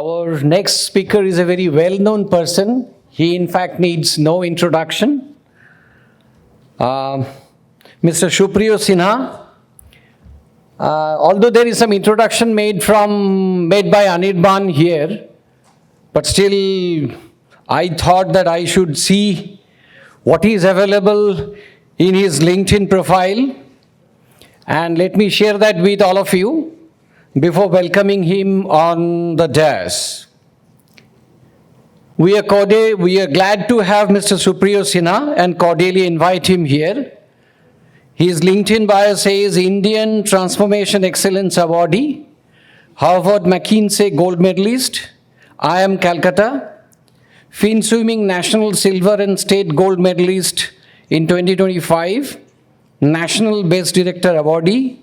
Our next speaker is a very well-known person. He, in fact, needs no introduction. Mr. Supriyo Sinha. Although there is some introduction made by Anirban here, but still I thought that I should see what is available in his LinkedIn profile, and let me share that with all of you before welcoming him on the dais. We are glad to have Mr. Supriyo Sinha and cordially invite him here. His LinkedIn bio says Indian Transformation Excellence Awardee, Harvard McKinsey Gold Medalist, IIM Calcutta, Fin Swimming National Silver and State Gold Medalist in 2025, National Best Director Awardee,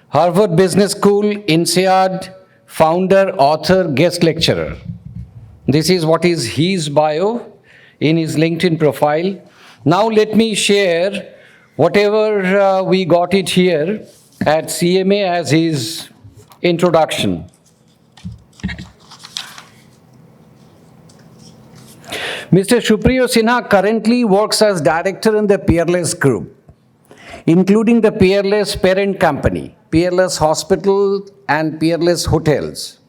Harvard Business School, INSEAD, founder, author, guest lecturer. This is what is his bio in his LinkedIn profile. Now let me share whatever we got it here at CMA as his introduction. Mr. Supriyo Sinha currently works as director in the Peerless group, including the Peerless parent company, Peerless Hospital and Peerless Hotels.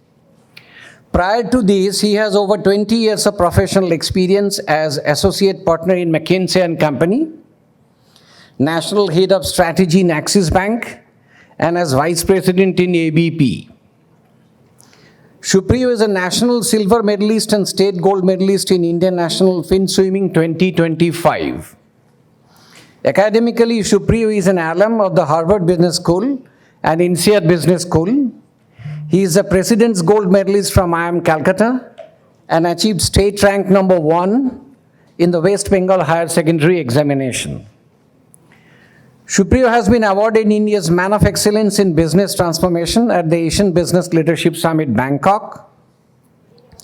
Prior to this, he has over 20 years of professional experience as associate partner in McKinsey & Company, national head of strategy in Axis Bank, and as vice president in ABP. Supriyo is a national silver medalist and state gold medalist in Indian National Fin Swimming 2025. Academically, Supriyo is an alum of the Harvard Business School and INSEAD Business School. He is the President's Gold Medalist from IIM Calcutta and achieved state rank number 1 in the West Bengal Higher Secondary Examination. Supriyo has been awarded India's Man of Excellence in Business Transformation at the Asian Business Leadership Summit, Bangkok,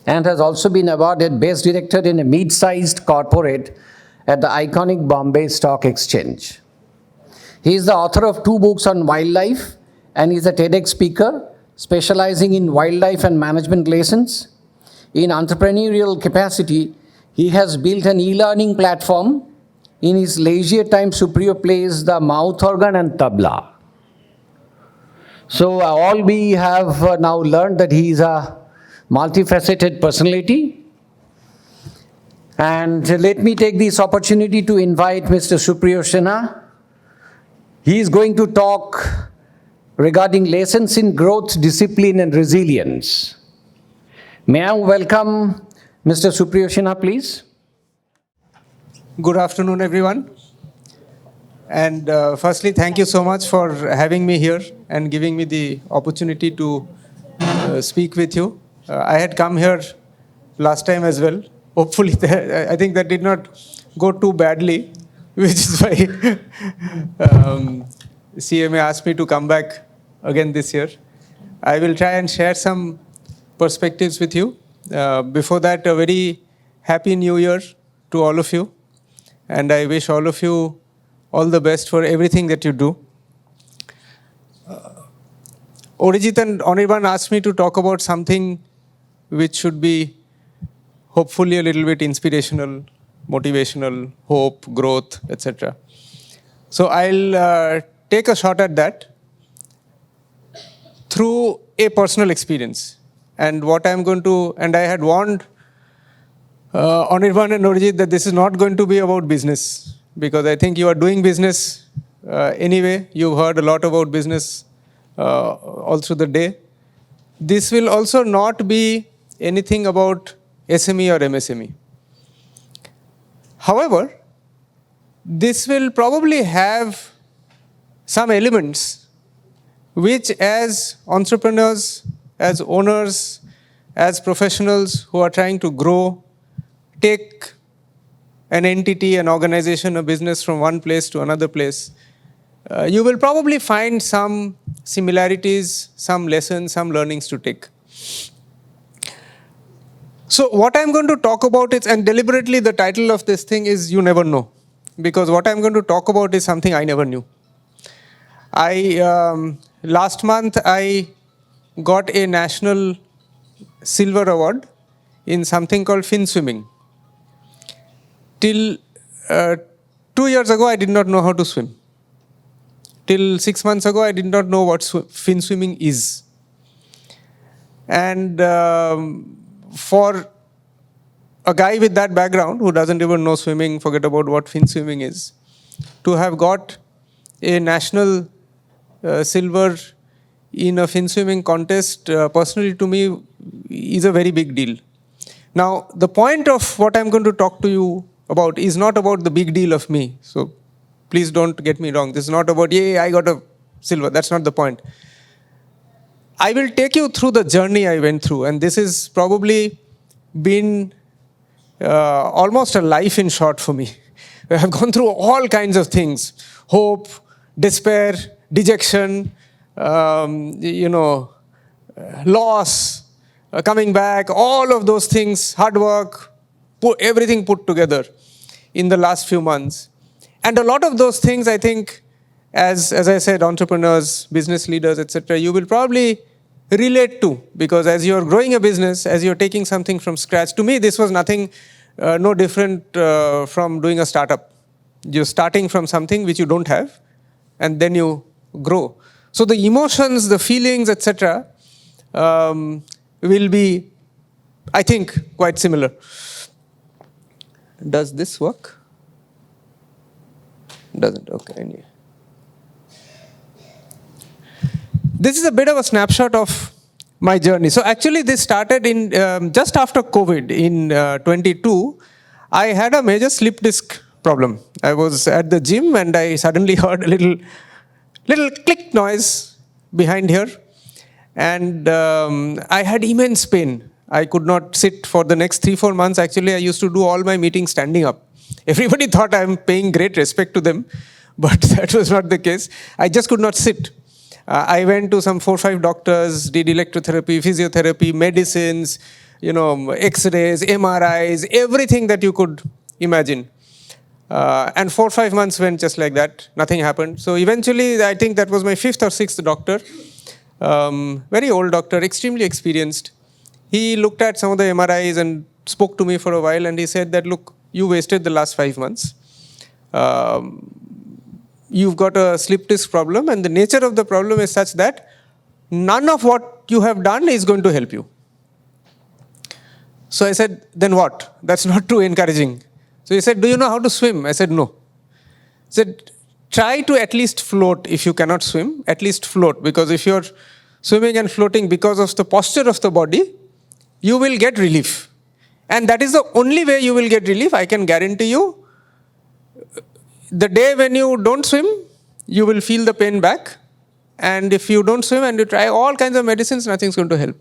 and has also been awarded Best Director in a mid-sized corporate at the iconic Bombay Stock Exchange. He is the author of 2 books on wildlife and is a TEDx speaker specializing in wildlife and management lessons. In entrepreneurial capacity, he has built an e-learning platform. In his leisure time, Supriyo plays the mouth organ and tabla. So all we have now learned that he is a multifaceted personality. And let me take this opportunity to invite Mr. Supriyo Sinha. He is going to talk regarding lessons in growth, discipline, and resilience. May I welcome Mr. Supriyo Sinha, please? Good afternoon, everyone. And firstly, thank you so much for having me here and giving me the opportunity to speak with you. I had come here last time as well. Hopefully, I think that did not go too badly, which is why CMA asked me to come back again this year. I will try and share some perspectives with you. Before that, a very happy new year to all of you. And I wish all of you all the best for everything that you do. Arijit and Anirban asked me to talk about something which should be hopefully a little bit inspirational, motivational, hope, growth, etc. So I'll take a shot at that through a personal experience. And what I'm going to, and I had warned Anirban and Arijit that this is not going to be about business, because I think you are doing business anyway. You've heard a lot about business all through the day. This will also not be anything about SME or MSME. However, this will probably have some elements which, as entrepreneurs, as owners, as professionals who are trying to grow, take an entity, an organization, a business from one place to another place, you will probably find some similarities, some lessons, some learnings to take. So what I'm going to talk about is, and deliberately the title of this thing is You Never Know, because what I'm going to talk about is something I never knew. Last month I got a national silver award in something called fin swimming. Till 2 years ago, I did not know how to swim. Till 6 months ago, I did not know what fin swimming is. And for a guy with that background who doesn't even know swimming, forget about what fin swimming is, to have got a national silver in a fin swimming contest, personally to me, is a very big deal. Now, the point of what I'm going to talk to you about is not about the big deal of me. So please don't get me wrong. This is not about, yay, I got a silver. That's not the point. I will take you through the journey I went through. And this has probably been almost a life in short for me. I have gone through all kinds of things: hope, despair, dejection, loss, coming back, all of those things, hard work, everything put together in the last few months. And a lot of those things, I think, as I said, entrepreneurs, business leaders, etc., you will probably relate to, because as you're growing a business, as you're taking something from scratch, to me, this was nothing, no different from doing a startup. You're starting from something which you don't have, and then you grow. So the emotions, the feelings, etc., will be, I think, quite similar. Does this work? Doesn't. Okay. Anyway. This is a bit of a snapshot of my journey. So actually this started in just after COVID in 22. I had a major slip disc problem. I was at the gym and I suddenly heard a little click noise behind here. And I had immense pain. I could not sit for the next 3-4 months. Actually, I used to do all my meetings standing up. Everybody thought I'm paying great respect to them, but that was not the case. I just could not sit. I went to some 4-5 doctors, did electrotherapy, physiotherapy, medicines, X-rays, MRIs, everything that you could imagine. And 4-5 months went just like that. Nothing happened. So eventually, I think that was my 5th or 6th doctor. Very old doctor, extremely experienced. He looked at some of the MRIs and spoke to me for a while, and he said that, look, you wasted the last 5 months. You've got a slip disc problem, and the nature of the problem is such that none of what you have done is going to help you. So I said, then what? That's not too encouraging. So he said, do you know how to swim? I said, no. He said, try to at least float. If you cannot swim, at least float. Because if you're swimming and floating because of the posture of the body, you will get relief. And that is the only way you will get relief. I can guarantee you, the day when you don't swim, you will feel the pain back. And if you don't swim and you try all kinds of medicines, nothing's going to help.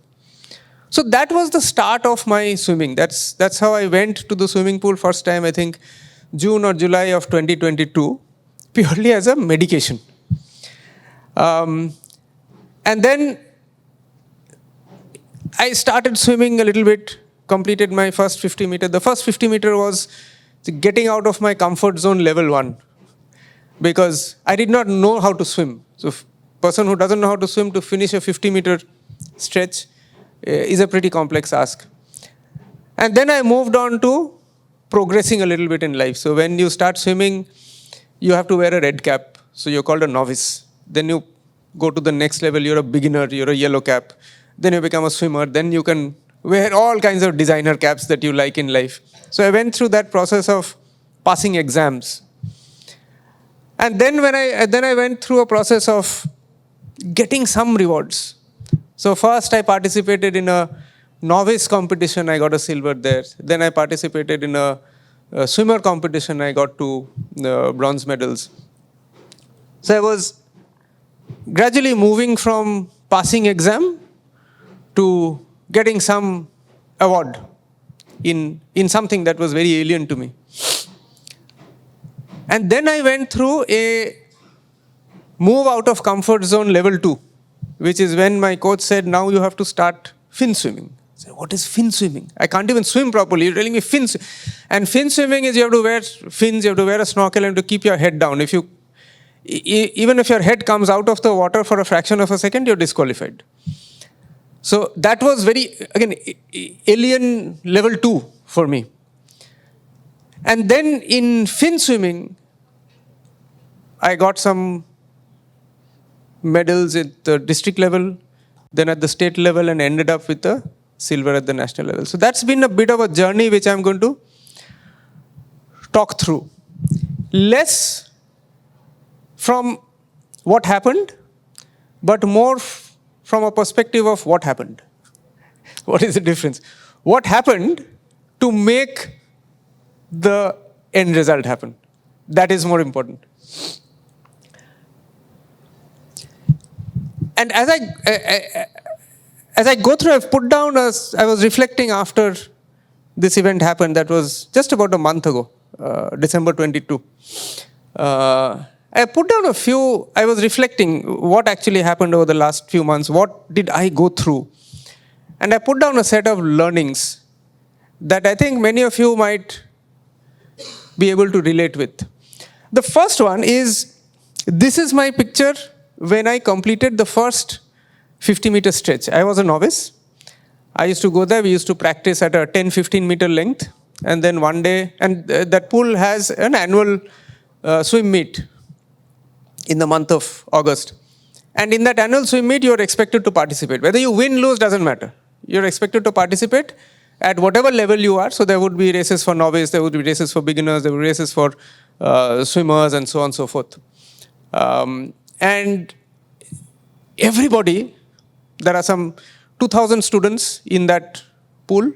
So that was the start of my swimming. That's how I went to the swimming pool first time, I think, June or July of 2022, purely as a medication. And then I started swimming a little bit, completed my first 50 meter. The first 50 meter was getting out of my comfort zone level 1, because I did not know how to swim. So a person who doesn't know how to swim, to finish a 50 meter stretch is a pretty complex ask. And then I moved on to progressing a little bit in life. So when you start swimming, you have to wear a red cap. So you're called a novice. Then you go to the next level, you're a beginner, you're a yellow cap. Then you become a swimmer. Then you can wear all kinds of designer caps that you like in life. So I went through that process of passing exams. And then I went through a process of getting some rewards. So first I participated in a novice competition, I got a silver there. Then I participated in a swimmer competition, I got 2 bronze medals. So I was gradually moving from passing exam to getting some award in something that was very alien to me. And then I went through a move out of comfort zone level 2, which is when my coach said, now you have to start fin swimming. I said, what is fin swimming? I can't even swim properly. You're telling me fin swimming. And fin swimming is you have to wear fins, you have to wear a snorkel and to keep your head down. Even if your head comes out of the water for a fraction of a second, you're disqualified. So that was very, again, alien level 2 for me. And then in fin swimming, I got some medals at the district level, then at the state level, and ended up with a silver at the national level. So that's been a bit of a journey which I'm going to talk through. Less from what happened, but more from a perspective of what happened. What is the difference? What happened to make the end result happen? That is more important. And as I go through, I've put down, I was reflecting after this event happened, that was just about a month ago, December 22. I put down a few, I was reflecting what actually happened over the last few months, what did I go through? And I put down a set of learnings that I think many of you might be able to relate with. The first one is, this is my picture when I completed the first 50-meter stretch. I was a novice. I used to go there, we used to practice at a 10-15 meter length. And then one day, and that pool has an annual swim meet in the month of August. And in that annual swim meet, you're expected to participate. Whether you win, lose, doesn't matter. You're expected to participate at whatever level you are. So there would be races for novice, there would be races for beginners, there would be races for swimmers, and so on and so forth. And everybody, there are some 2,000 students in that pool.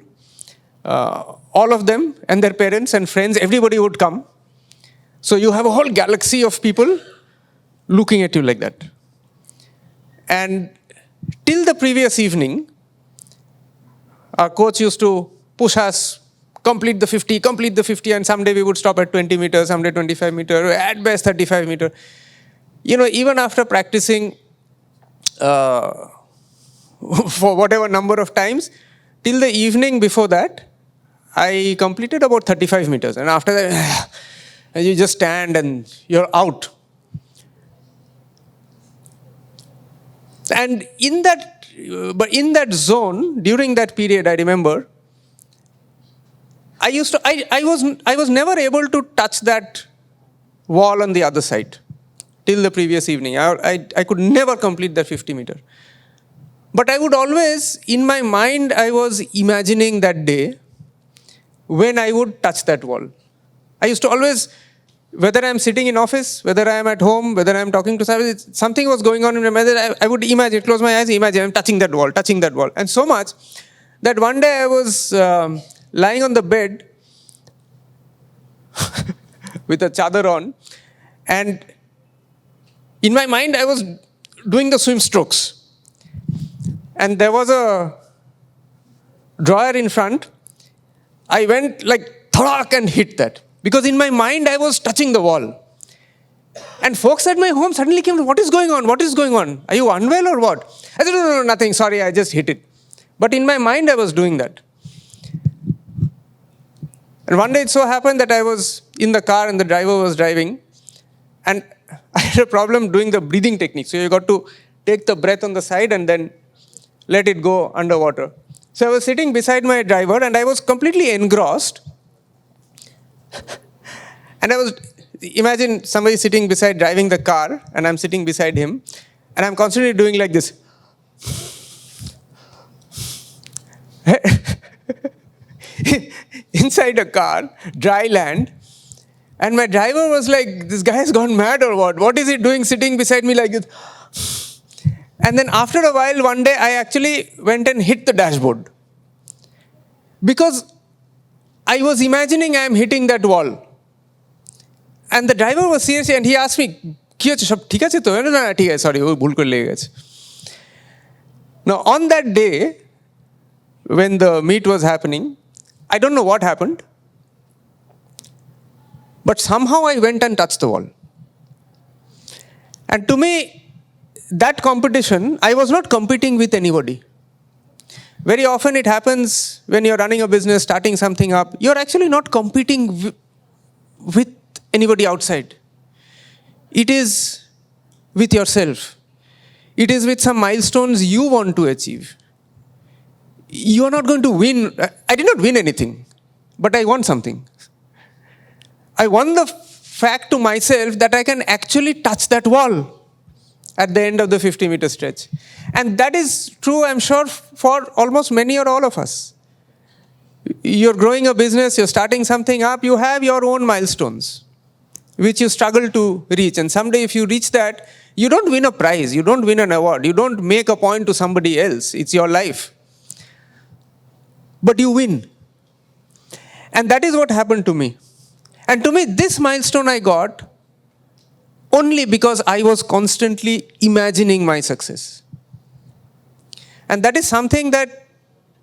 All of them and their parents and friends, everybody would come. So you have a whole galaxy of people looking at you like that. And till the previous evening, our coach used to push us, complete the 50, and someday we would stop at 20 meters, someday 25 meters, at best 35 meters. You know, even after practicing for whatever number of times, till the evening before that, I completed about 35 meters. And after that, you just stand and you're out. And in that zone, during that period, I remember, I was never able to touch that wall on the other side till the previous evening. I could never complete that 50 meter. But I would always, in my mind, I was imagining that day when I would touch that wall. I used to always, whether I'm sitting in office, whether I'm at home, whether I'm talking to somebody, something was going on in my mind. I would imagine, close my eyes, imagine I'm touching that wall. And so much that one day I was lying on the bed with a chadar on, and in my mind I was doing the swim strokes. And there was a drawer in front. I went like thadak and hit that. Because in my mind, I was touching the wall. And folks at my home suddenly came, what is going on? What is going on? Are you unwell or what? I said, no, nothing. Sorry, I just hit it. But in my mind, I was doing that. And one day it so happened that I was in the car and the driver was driving. And I had a problem doing the breathing technique. So you got to take the breath on the side and then let it go underwater. So I was sitting beside my driver and I was completely engrossed. And I was, imagine somebody sitting beside, driving the car, and I'm sitting beside him, and I'm constantly doing like this. Inside a car, dry land, and my driver was like, this guy has gone mad or what? What is he doing sitting beside me like this? And then after a while, one day, I actually went and hit the dashboard. Because I was imagining I am hitting that wall. And the driver was serious and he asked me, "Ki hoche, sob thik ache to?" No, thik ache, sorry, bhul kore lege geche. Now, on that day, when the meet was happening, I don't know what happened, but somehow I went and touched the wall. And to me, that competition, I was not competing with anybody. Very often it happens when you're running a business, starting something up, you're actually not competing with anybody outside. It is with yourself. It is with some milestones you want to achieve. you are not going to win. I did not win anything, but I won something. I won the fact to myself that I can actually touch that wall at the end of the 50-meter stretch. And that is true, I'm sure, for almost many or all of us. You're growing a business, you're starting something up, you have your own milestones, which you struggle to reach. And someday if you reach that, you don't win a prize, you don't win an award, you don't make a point to somebody else, it's your life. But you win. And that is what happened to me. And to me, this milestone I got only because I was constantly imagining my success. And that is something that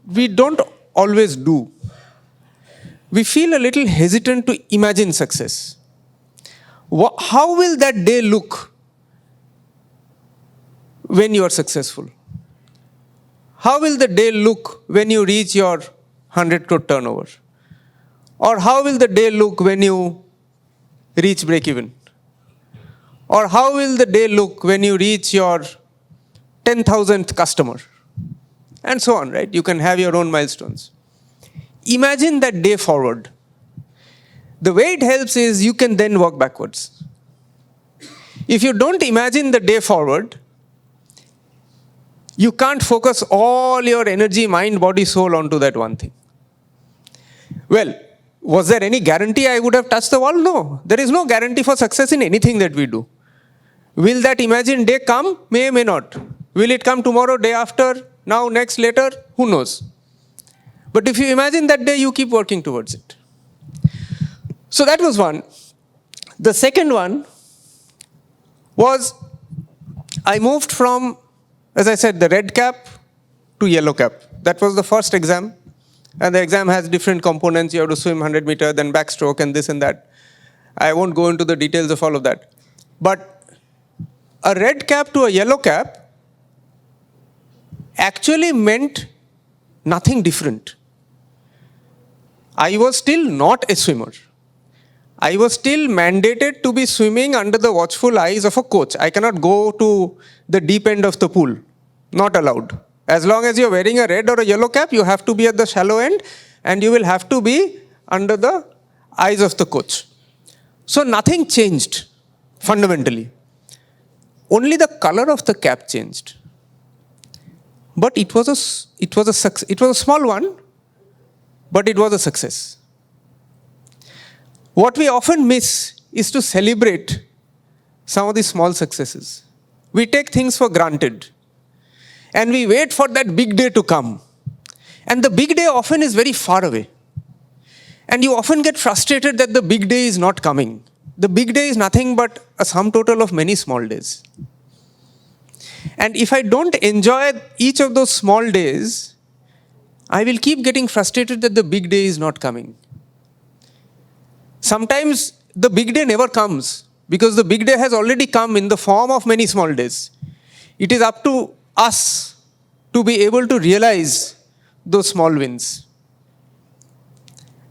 we don't always do. We feel a little hesitant to imagine success. How will that day look when you are successful? How will the day look when you reach your 100 crore turnover? Or how will the day look when you reach break-even? Or how will the day look when you reach your 10,000th customer? And so on, right? You can have your own milestones. Imagine that day forward. The way it helps is you can then work backwards. If you don't imagine the day forward, you can't focus all your energy, mind, body, soul onto that one thing. Well, was there any guarantee I would have touched the wall? No. There is no guarantee for success in anything that we do. Will that imagined day come? May, may not. Will it come tomorrow, day after, now, next, later? Who knows? But if you imagine that day, you keep working towards it. So that was one. The second one was I moved from, as I said, the red cap to yellow cap. That was the first exam. And the exam has different components. You have to swim 100 meters, then backstroke, and this and that. I won't go into the details of all of that. But a red cap to a yellow cap actually meant nothing different. I was still not a swimmer. I was still mandated to be swimming under the watchful eyes of a coach. I cannot go to the deep end of the pool. Not allowed. As long as you're wearing a red or a yellow cap, you have to be at the shallow end and you will have to be under the eyes of the coach. So nothing changed fundamentally. Only the color of the cap changed. But it was a small one, but it was a success. What we often miss is to celebrate some of these small successes. We take things for granted. And we wait for that big day to come. And the big day often is very far away. And you often get frustrated that the big day is not coming. The big day is nothing but a sum total of many small days. And if I don't enjoy each of those small days, I will keep getting frustrated that the big day is not coming. Sometimes the big day never comes because the big day has already come in the form of many small days. It is up to us to be able to realize those small wins.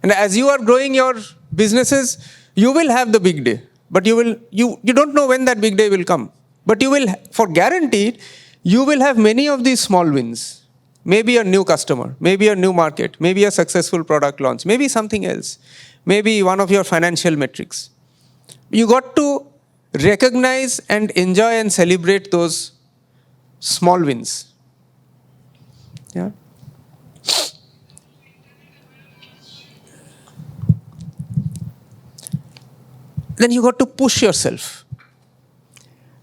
And as you are growing your businesses, you will have the big day, but you don't know when that big day will come. But you will, for guaranteed, you will have many of these small wins. Maybe a new customer, maybe a new market, maybe a successful product launch, maybe something else, maybe one of your financial metrics. You got to recognize and enjoy and celebrate those small wins. Yeah. Then you got to push yourself.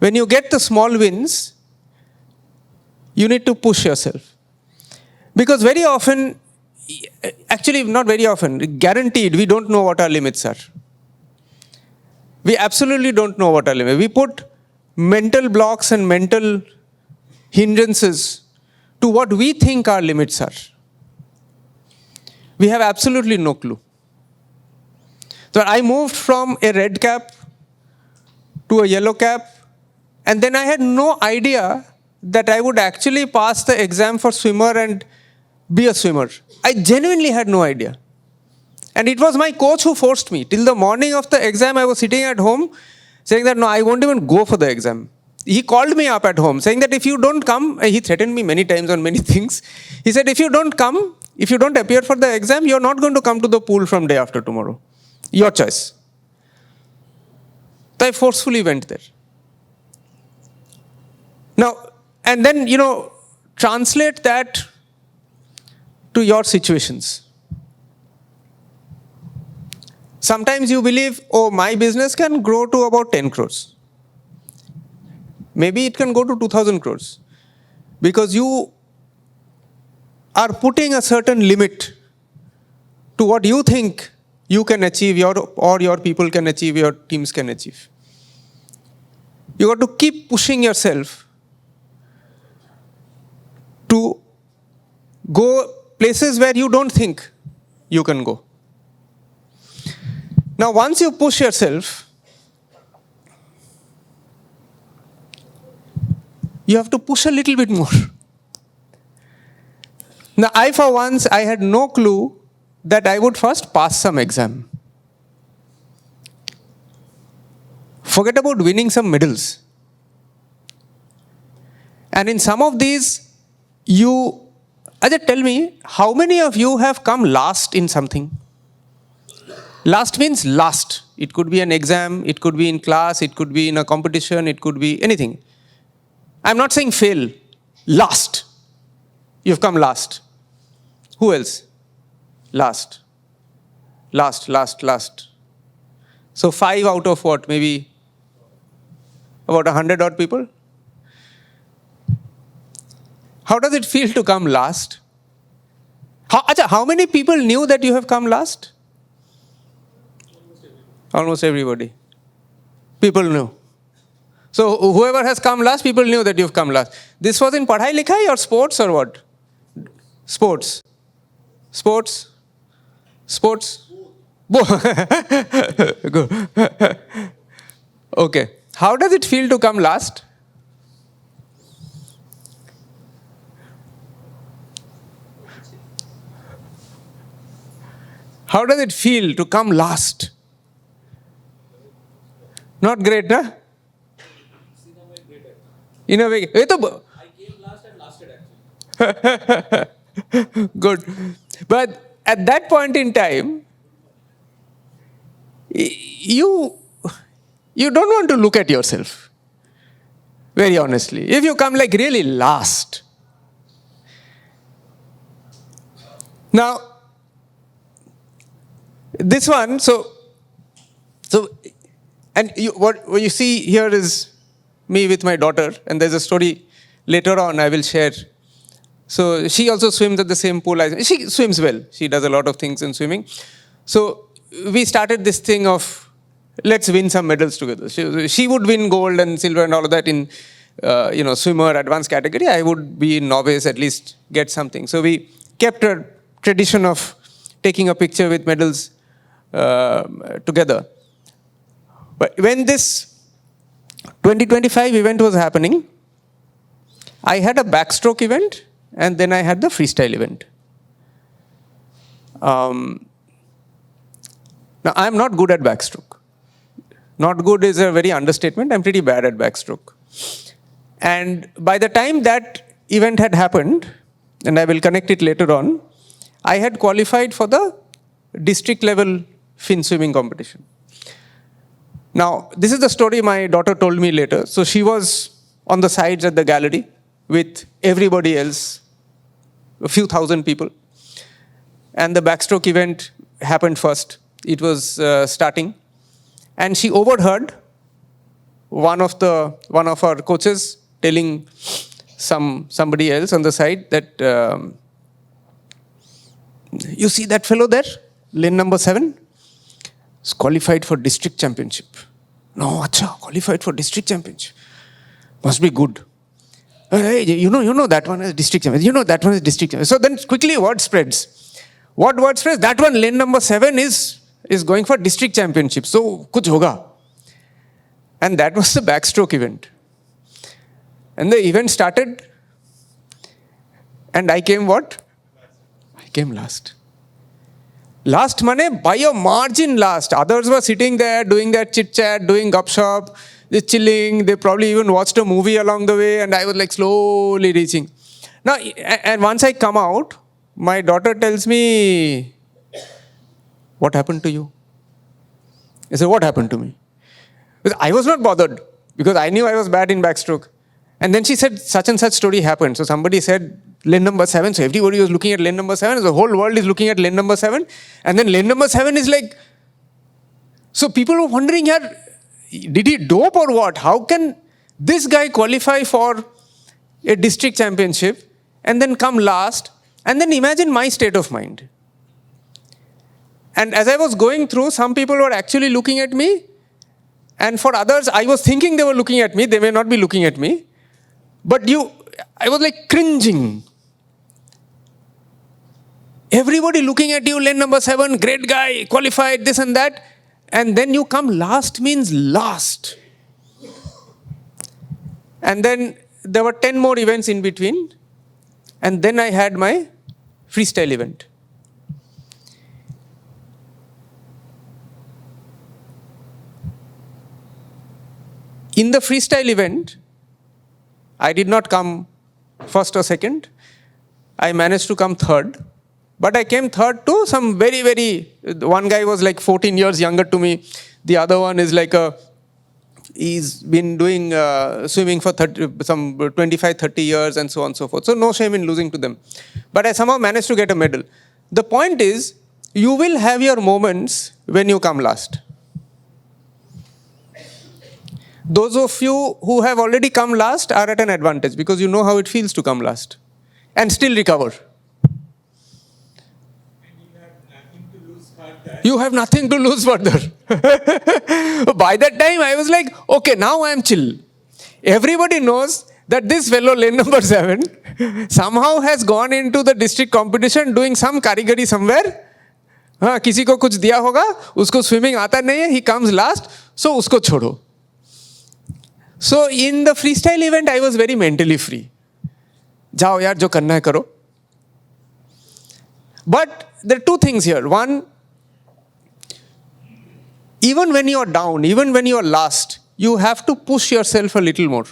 When you get the small wins, you need to push yourself. Because very often, actually not very often, guaranteed, we don't know what our limits are. We absolutely don't know what our limits are. We put mental blocks and mental hindrances to what we think our limits are. We have absolutely no clue. So I moved from a red cap to a yellow cap, and then I had no idea that I would actually pass the exam for swimmer and be a swimmer. I genuinely had no idea. And it was my coach who forced me. Till the morning of the exam, I was sitting at home saying that, no, I won't even go for the exam. he called me up at home saying that if you don't come, he threatened me many times on many things. He said, if you don't come, if you don't appear for the exam, you're not going to come to the pool from day after tomorrow. Your choice. So I forcefully went there. Now, and then, translate that to your situations. Sometimes you believe, oh, my business can grow to about 10 crores. Maybe it can go to 2,000 crores. Because you are putting a certain limit to what you think you can achieve, or your people can achieve, your teams can achieve. You got to keep pushing yourself to go places where you don't think you can go. Now, once you push yourself, you have to push a little bit more. Now, for once, I had no clue that I would first pass some exam. Forget about winning some medals. And in some of these, Ajay, tell me, how many of you have come last in something? Last means last. It could be an exam, it could be in class, it could be in a competition, it could be anything. I'm not saying fail. Last. You've come last. Who else? Last. So 5 out of what? Maybe about 100 odd people? How does it feel to come last? How many people knew that you have come last? Almost everybody. People knew. So whoever has come last, people knew that you've come last. This was in Padhai Likhai or sports or what? Sports. Good. Okay. How does it feel to come last? How does it feel to come last? Not great, huh? In a way. I came last and lasted actually. Good. But at that point in time, you don't want to look at yourself. Very honestly. If you come like really last. Now, this one, and what you see here is me with my daughter, and there's a story later on I will share. So she also swims at the same pool. She swims well. She does a lot of things in swimming. So we started this thing of let's win some medals together. She would win gold and silver and all of that in swimmer advanced category. I would be in novice, at least get something. So we kept a tradition of taking a picture with medals together. But when this 2025 event was happening, I had a backstroke event and then I had the freestyle event. Now, I'm not good at backstroke. Not good is a very understatement. I'm pretty bad at backstroke. And by the time that event had happened, and I will connect it later on, I had qualified for the district level fin swimming competition. Now, this is the story my daughter told me later. So she was on the sides at the gallery with everybody else, a few thousand people. And the backstroke event happened first. It was starting. And she overheard one of our coaches telling somebody else on the side that, you see that fellow there, lane number 7? Is qualified for district championship. No, qualified for district championship. Must be good. Hey, you know that one is district championship. You know that one is district championship. So then quickly word spreads. What word spreads? That one, lane number 7 is going for district championship. So, kuch hoga. And that was the backstroke event. And the event started. And I came what? I came last. Last mane, by a margin last. Others were sitting there doing their chit-chat, doing gupshup, They're chilling. They probably even watched a movie along the way, and I was like slowly reaching. Now, and once I come out, my daughter tells me, "What happened to you?" I said, "What happened to me?" Because I was not bothered because I knew I was bad in backstroke. And then she said, such and such story happened. So somebody said lane number 7. So everybody was looking at lane number 7. The whole world is looking at lane number 7. And then lane number 7 is like, so people were wondering, yeah, did he dope or what? How can this guy qualify for a district championship and then come last? And then imagine my state of mind. And as I was going through, some people were actually looking at me. And for others, I was thinking they were looking at me. They may not be looking at me. But I was like cringing. Everybody looking at you, lane number 7, great guy, qualified, this and that. And then you come last means last. And then there were 10 more events in between. And then I had my freestyle event. In the freestyle event, I did not come first or second. I managed to come third. But I came third to some one guy was like 14 years younger to me. The other one is like he's been doing swimming for some 25, 30 years and so on and so forth. So no shame in losing to them. But I somehow managed to get a medal. The point is, you will have your moments when you come last. Those of you who have already come last are at an advantage because you know how it feels to come last and still recover. You have nothing to lose further. By that time, I was like, okay, now I am chill. Everybody knows that this fellow, lane number 7, somehow has gone into the district competition doing some karigari somewhere. किसी को कुछ दिया होगा, उसको swimming आता नहीं है, he comes last, so उसको छोड़ो. So in the freestyle event, I was very mentally free. जाओ यार, जो करना है करो. But there are two things here. One, even when you are down, even when you are last, you have to push yourself a little more.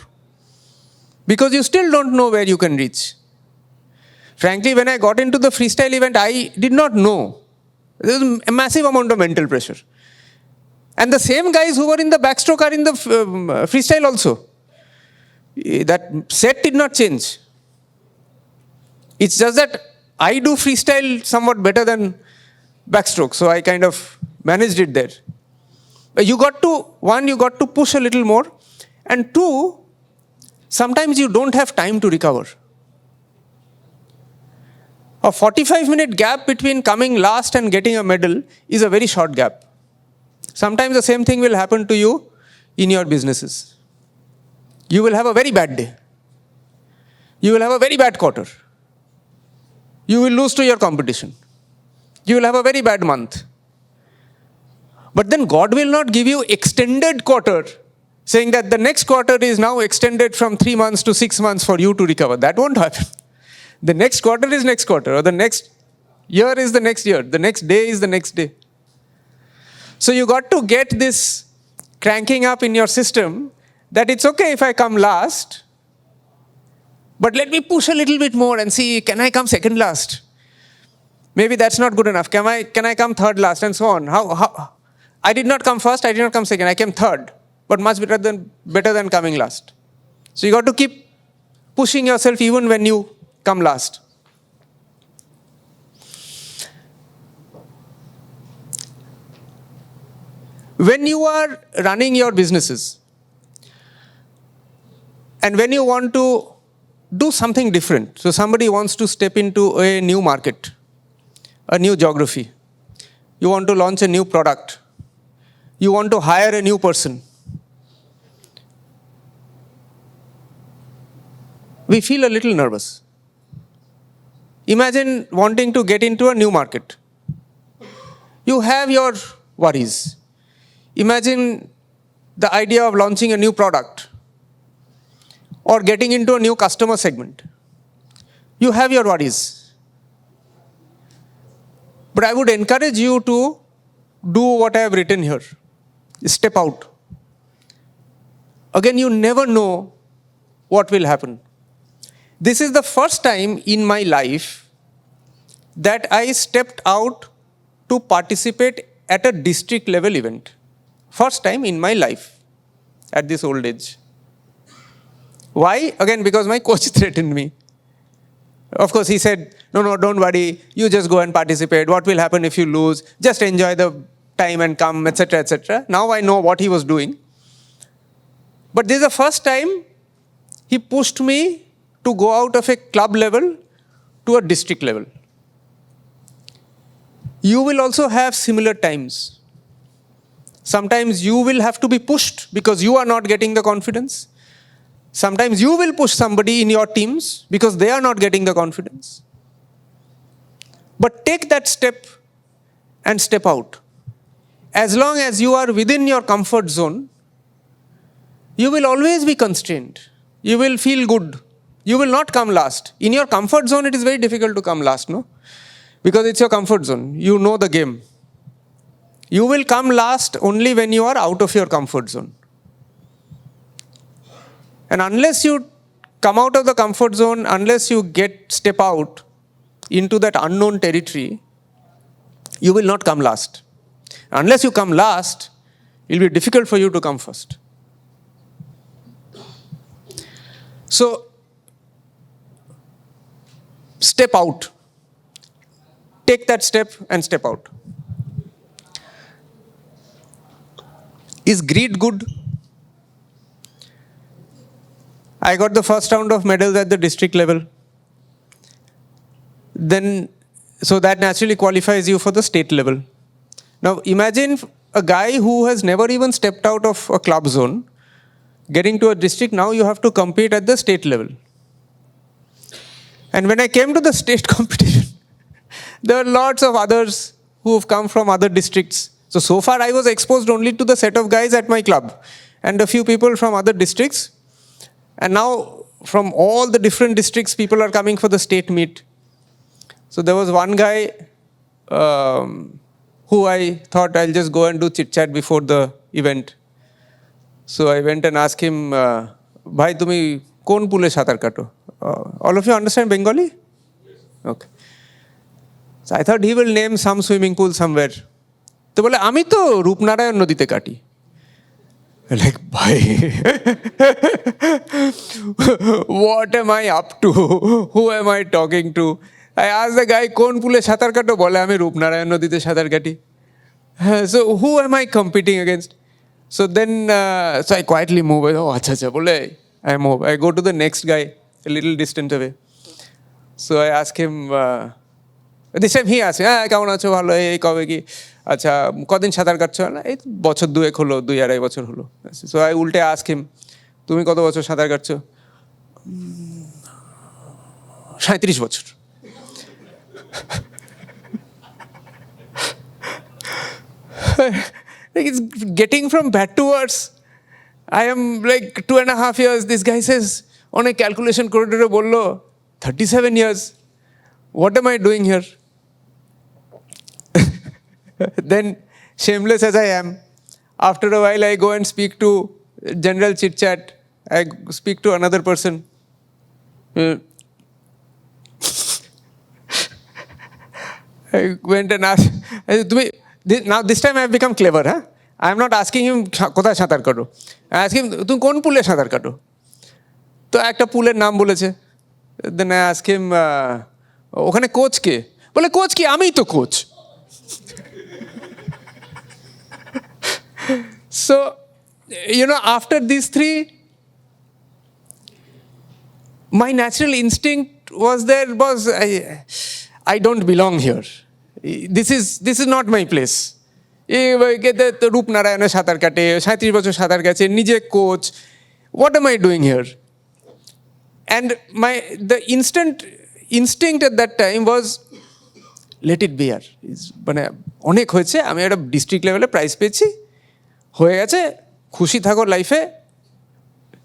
Because you still don't know where you can reach. Frankly, when I got into the freestyle event, I did not know. There was a massive amount of mental pressure. And the same guys who were in the backstroke are in the freestyle also. That set did not change. It's just that I do freestyle somewhat better than backstroke. So I kind of managed it there. But you got to push a little more. And two, sometimes you don't have time to recover. A 45-minute gap between coming last and getting a medal is a very short gap. Sometimes the same thing will happen to you in your businesses. You will have a very bad day. You will have a very bad quarter. You will lose to your competition. You will have a very bad month. But then God will not give you extended quarter, saying that the next quarter is now extended from 3 months to 6 months for you to recover. That won't happen. The next quarter is next quarter, or the next year is the next year. The next day is the next day. So you got to get this cranking up in your system that it's okay if I come last, but let me push a little bit more and see, can I come second last? Maybe that's not good enough. Can I come third last, and so on? How? I did not come first, I did not come second, I came third, but much better than coming last. So you got to keep pushing yourself even when you come last. When you are running your businesses and when you want to do something different, so somebody wants to step into a new market, a new geography, you want to launch a new product, you want to hire a new person, we feel a little nervous. Imagine wanting to get into a new market. You have your worries. Imagine the idea of launching a new product or getting into a new customer segment. You have your worries. But I would encourage you to do what I have written here. Step out. again, you never know what will happen. This is the first time in my life that I stepped out to participate at a district level event. First time in my life at this old age. Why? Again, because my coach threatened me. Of course, he said, no, don't worry. You just go and participate. What will happen if you lose? Just enjoy the time and come, etc., etc. Now I know what he was doing. But this is the first time he pushed me to go out of a club level to a district level. You will also have similar times. Sometimes you will have to be pushed because you are not getting the confidence. Sometimes you will push somebody in your teams because they are not getting the confidence. But take that step and step out. As long as you are within your comfort zone, you will always be constrained. You will feel good. You will not come last. In your comfort zone, it is very difficult to come last, no? Because it's your comfort zone. You know the game. You will come last only when you are out of your comfort zone. And unless you come out of the comfort zone, unless you step out into that unknown territory, you will not come last. Unless you come last, it will be difficult for you to come first. So, step out. Take that step and step out. Is greed good? I got the first round of medals at the district level. So that naturally qualifies you for the state level. Now imagine a guy who has never even stepped out of a club zone, getting to a district, now you have to compete at the state level. And when I came to the state competition, there are lots of others who have come from other districts. So far I was exposed only to the set of guys at my club and a few people from other districts. And now from all the different districts, people are coming for the state meet. So there was one guy who I thought I'll just go and do chit-chat before the event. So I went and asked him, Bhai, tumi kon pool e satar kato? All of you understand Bengali? Yes. Okay. So I thought he will name some swimming pool somewhere. So bole, ami to Rupnarayan nodite kati. Like, bhai, what am I up to? Who am I talking to? I asked the guy, kon pool e satar kato? Bole, ami Rupnarayan nodite satar kati. So who am I competing against? So then, so I quietly move. Oh, acha, bole, I move. I go to the next guy, a little distant away. So I ask him, this time he asked me, কেমন আছো ভালো এই কবে কি আচ্ছা কদিন সাঁতার কাটছো না এই বছর দুয়েক হলো 2-2.5 বছর হলো সো আই উল্টে আস্ক হিম তুমি কত বছর সাঁতার কাটছো 37 বছর like it's getting from bad to worse. I am like 2.5 years. This guy says on a calculation corridor bollo 37 years. What am I doing here? Then, shameless as I am, after a while I go and speak to general chit-chat. I speak to another person. I went and asked, now this time I have become clever. Huh? I am not asking him, kothay satar kato. I ask him, তুমি কোন পুলে সাঁতার কাটো? তো একটা পুলের নাম বলেছে. Then I ask him, ওখানে কোচ কে? বলে কোচ কি? আমিই তো coach. So, after these three, my natural instinct was I don't belong here. This is not my place. রূপ নারায়ণে সাঁতার কাটে 37 বছর সাঁতার কাটে নিজে coach. What am I doing here? And the instinct at that time was let it be আর মানে অনেক হয়েছে আমি একটা ডিস্ট্রিক্ট লেভেলে প্রাইজ পেয়েছি হয়ে গেছে খুশি থাকো লাইফে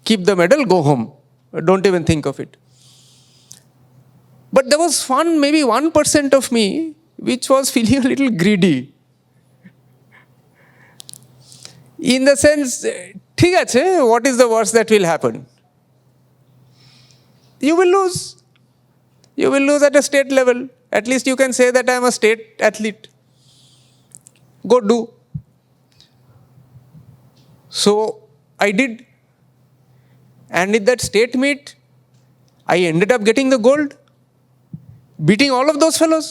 keep the medal go home don't even think of it. But there was maybe 1% of me which was feeling a little greedy in the sense ঠিক আছে, what is the worst that will happen? You will lose. You will lose at a state level. At least you can say that I am a state athlete. Go do. So I did. And in that state meet, I ended up getting the gold, beating all of those fellows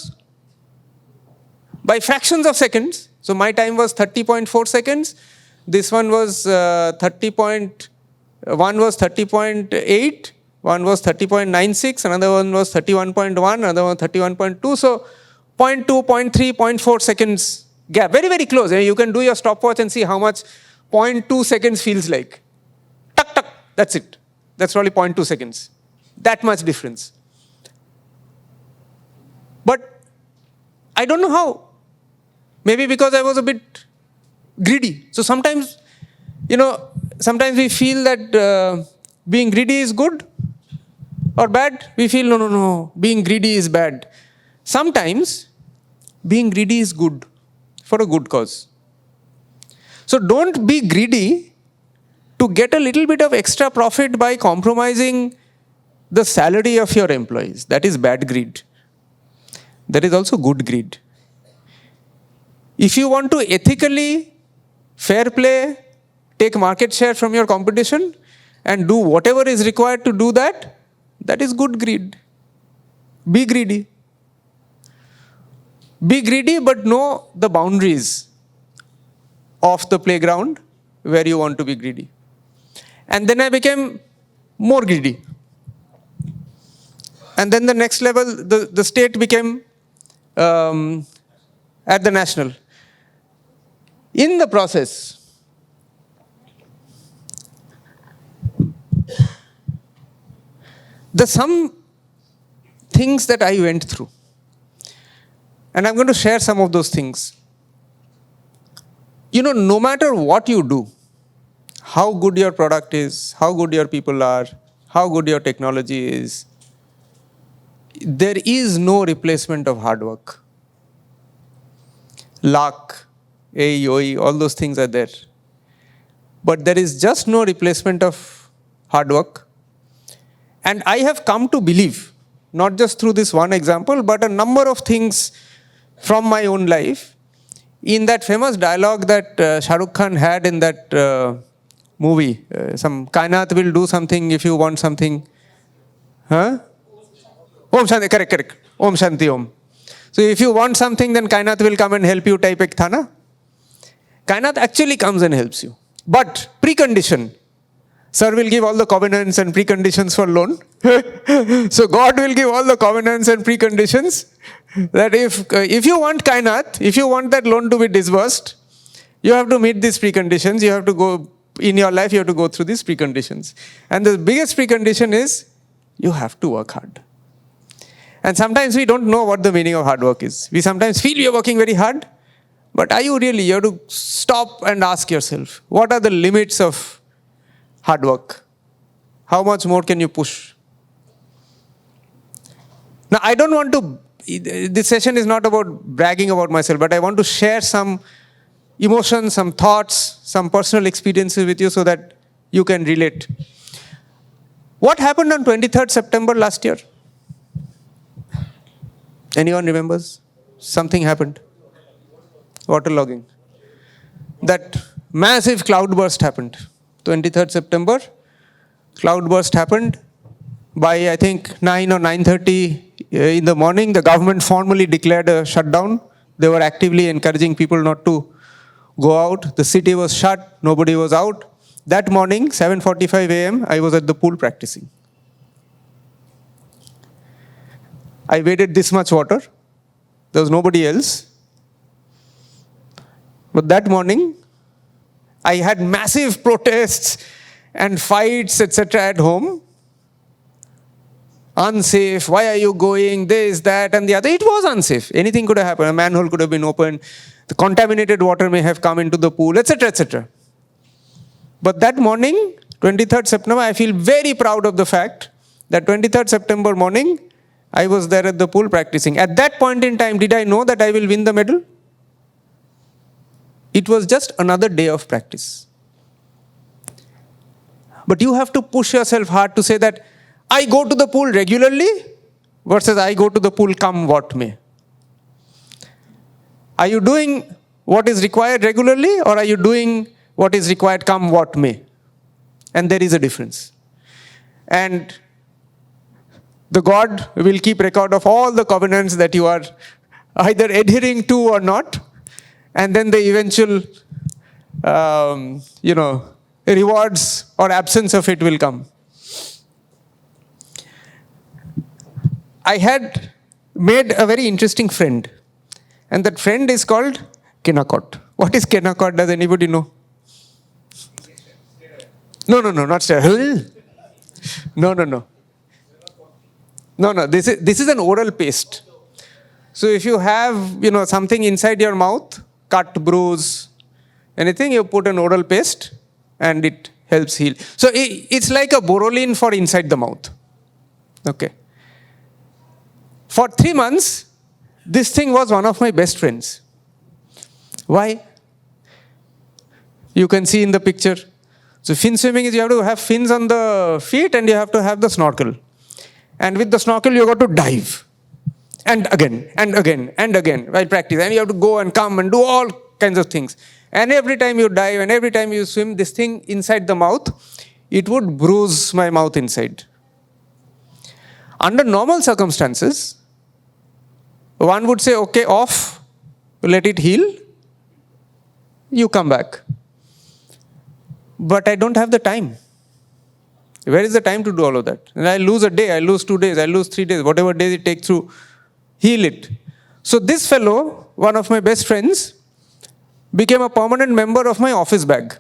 by fractions of seconds. So my time was 30.4 seconds. This one was 1 was 30.8, one was 30.96, another one was 31.1, another one 31.2. So 0.2, 0.3, 0.4 seconds gap. Very, very close. You can do your stopwatch and see how much 0.2 seconds feels like. Tuck, tuck. That's it. That's probably 0.2 seconds. That much difference. But I don't know how. Maybe because I was a bit greedy. So sometimes, sometimes we feel that being greedy is good or bad. We feel, no, being greedy is bad. Sometimes being greedy is good for a good cause. So don't be greedy to get a little bit of extra profit by compromising the salary of your employees. That is bad greed. There is also good greed. If you want to ethically, fair play, take market share from your competition and do whatever is required to do that, that is good greed. Be greedy. Be greedy, but know the boundaries of the playground where you want to be greedy. And then I became more greedy. And then the next level, the state became at the national. In the process, some things that I went through. And I'm going to share some of those things. No matter what you do, how good your product is, how good your people are, how good your technology is, there is no replacement of hard work. Luck, AEOE, all those things are there. But there is just no replacement of hard work. And I have come to believe, not just through this one example, but a number of things from my own life, in that famous dialogue that Shah Rukh Khan had in that movie, some Kainat will do something if you want something. Huh? Om Shanti, correct. Om Shanti Om. So if you want something, then Kainat will come and help you type ek thana. Kainat actually comes and helps you. But precondition, Sir will give all the covenants and preconditions for loan. So God will give all the covenants and preconditions that if you want Kainat, if you want that loan to be disbursed, you have to meet these preconditions. You have to go, in your life, you have to go through these preconditions. And the biggest precondition is, you have to work hard. And sometimes we don't know what the meaning of hard work is. We sometimes feel we are working very hard, but are you really? You have to stop and ask yourself, what are the limits of hard work? How much more can you push? Now, I don't want to, this session is not about bragging about myself, but I want to share some emotions, some thoughts, some personal experiences with you so that you can relate. What happened on 23rd September last year? Anyone remembers? Something happened. Waterlogging. That massive cloudburst happened. 23rd September, cloudburst happened. By, I think, 9 or 9:30 in the morning, the government formally declared a shutdown. They were actively encouraging people not to go out. The city was shut. Nobody was out. That morning, 7:45 a.m., I was at the pool practicing. I waded this much water. There was nobody else. But that morning, I had massive protests and fights, etc. at home. Unsafe, why are you going, this, that, and the other. It was unsafe. Anything could have happened. A manhole could have been opened. The contaminated water may have come into the pool, etc., etc. But that morning, 23rd September, I feel very proud of the fact that 23rd September morning, I was there at the pool practicing. At that point in time, did I know that I will win the medal? It was just another day of practice. But you have to push yourself hard to say that I go to the pool regularly versus I go to the pool come what may. Are you doing what is required regularly, or are you doing what is required come what may? And there is a difference. And the God will keep record of all the covenants that you are either adhering to or not, and then the eventual, rewards or absence of it will come. I had made a very interesting friend, and that friend is called Kenakot. What is Kenakot? Does anybody know? No, not steroid. No. This is an oral paste. So if you have, something inside your mouth, cut, bruise, anything, you put an oral paste and it helps heal. So it's like a Borolin for inside the mouth. Okay. For 3 months, this thing was one of my best friends. Why? You can see in the picture. So fin swimming is you have to have fins on the feet and you have to have the snorkel. And with the snorkel, you got to dive. And again, while practice. And you have to go and come and do all kinds of things. And every time you dive and every time you swim, this thing inside the mouth, it would bruise my mouth inside. Under normal circumstances, one would say, okay, off, let it heal, you come back. But I don't have the time. Where is the time to do all of that? And I lose a day, I lose 2 days, I lose 3 days, whatever days it takes to heal it. So this fellow, one of my best friends, became a permanent member of my office bag.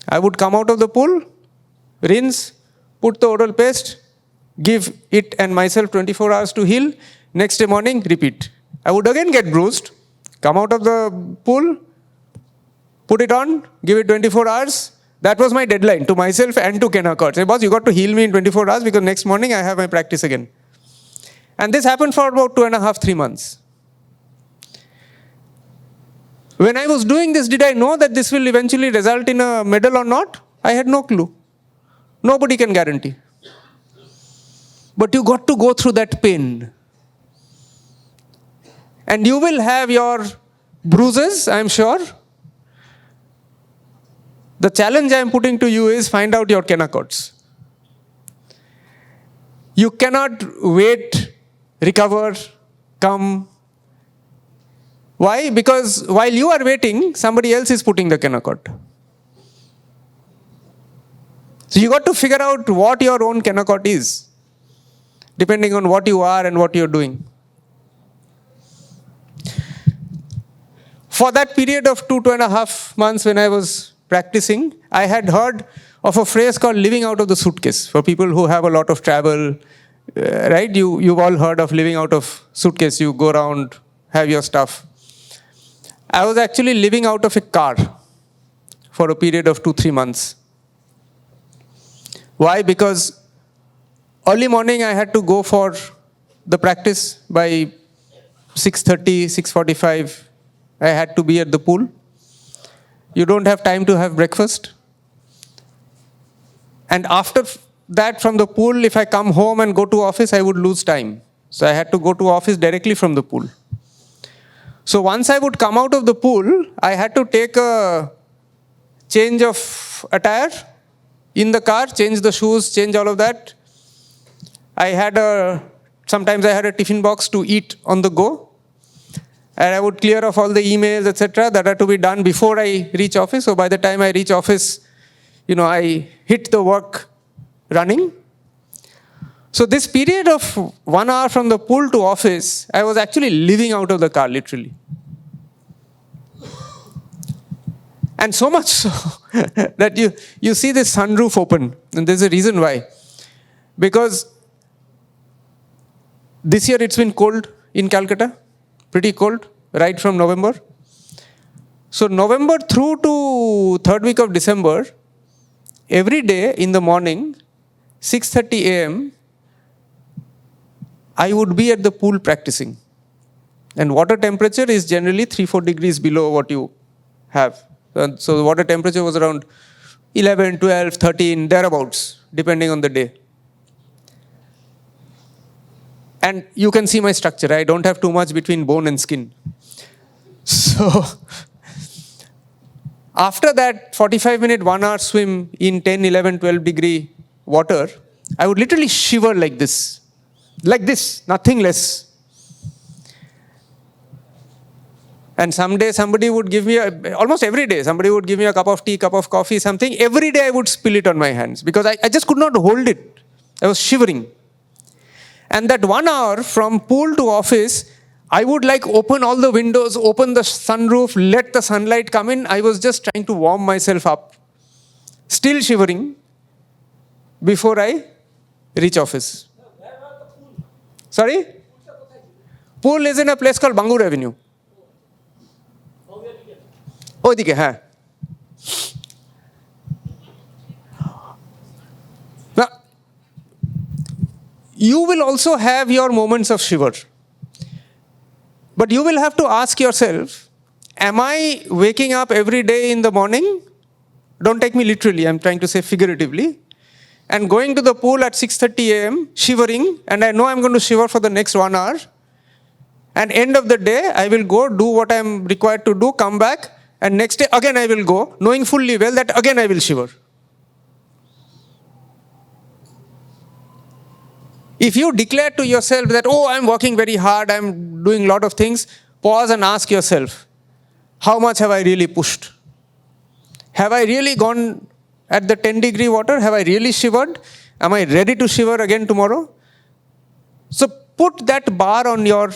I would come out of the pool, rinse, put the oral paste, give it and myself 24 hours to heal. Next day morning, repeat. I would again get bruised, come out of the pool, put it on, give it 24 hours. That was my deadline to myself and to Kenakot. Say, boss, you got to heal me in 24 hours because next morning I have my practice again. And this happened for about 2.5, 3 months. When I was doing this, did I know that this will eventually result in a medal or not? I had no clue. Nobody can guarantee. But you got to go through that pain. And you will have your bruises, I'm sure. The challenge I'm putting to you is find out your Kenakots. You cannot wait, recover, come. Why? Because while you are waiting, somebody else is putting the Kenakot. So you got to figure out what your own Kenakot is, depending on what you are and what you're doing. For that period of 2.5 months when I was practicing, I had heard of a phrase called living out of the suitcase. For people who have a lot of travel, right? You've all heard of living out of suitcase. You go around, have your stuff. I was actually living out of a car for a period of 2-3 months. Why? Because early morning I had to go for the practice by 6:30, 6:45. I had to be at the pool. You don't have time to have breakfast. And after that, from the pool, if I come home and go to office, I would lose time. So I had to go to office directly from the pool. So once I would come out of the pool, I had to take a change of attire in the car, change the shoes, change all of that. Sometimes I had a tiffin box to eat on the go. And I would clear off all the emails, etc. that are to be done before I reach office. So by the time I reach office, I hit the work running. So this period of 1 hour from the pool to office, I was actually living out of the car, literally. And so much so that you see this sunroof open. And there's a reason why. Because this year it's been cold in Calcutta. Pretty cold, right from November. So November through to 3rd week of December, every day in the morning, 6:30 a.m., I would be at the pool practicing. And water temperature is generally 3-4 degrees below what you have. So the water temperature was around 11, 12, 13, thereabouts, depending on the day. And you can see my structure. I don't have too much between bone and skin. So after that 45-minute, 1 hour swim in 10, 11, 12 degree water, I would literally shiver like this, nothing less. And someday somebody would give me, almost every day, somebody would give me a cup of tea, cup of coffee, something. Every day I would spill it on my hands because I just could not hold it. I was shivering. And that 1 hour from pool to office, I would like open all the windows, open the sunroof, let the sunlight come in. I was just trying to warm myself up, still shivering before I reach office. Sorry? Pool is in a place called Bangur Avenue. ওইদিকে হ্যাঁ Now, you will also have your moments of shiver. But you will have to ask yourself, am I waking up every day in the morning? Don't take me literally, I'm trying to say figuratively. And going to the pool at 6:30 a.m., shivering, and I know I'm going to shiver for the next 1 hour. And end of the day, I will go do what I'm required to do, come back, and next day again I will go, knowing fully well that again I will shiver. If you declare to yourself that, oh, I'm working very hard, I'm doing a lot of things, pause and ask yourself, how much have I really pushed? Have I really gone at the 10-degree water? Have I really shivered? Am I ready to shiver again tomorrow? So put that bar on your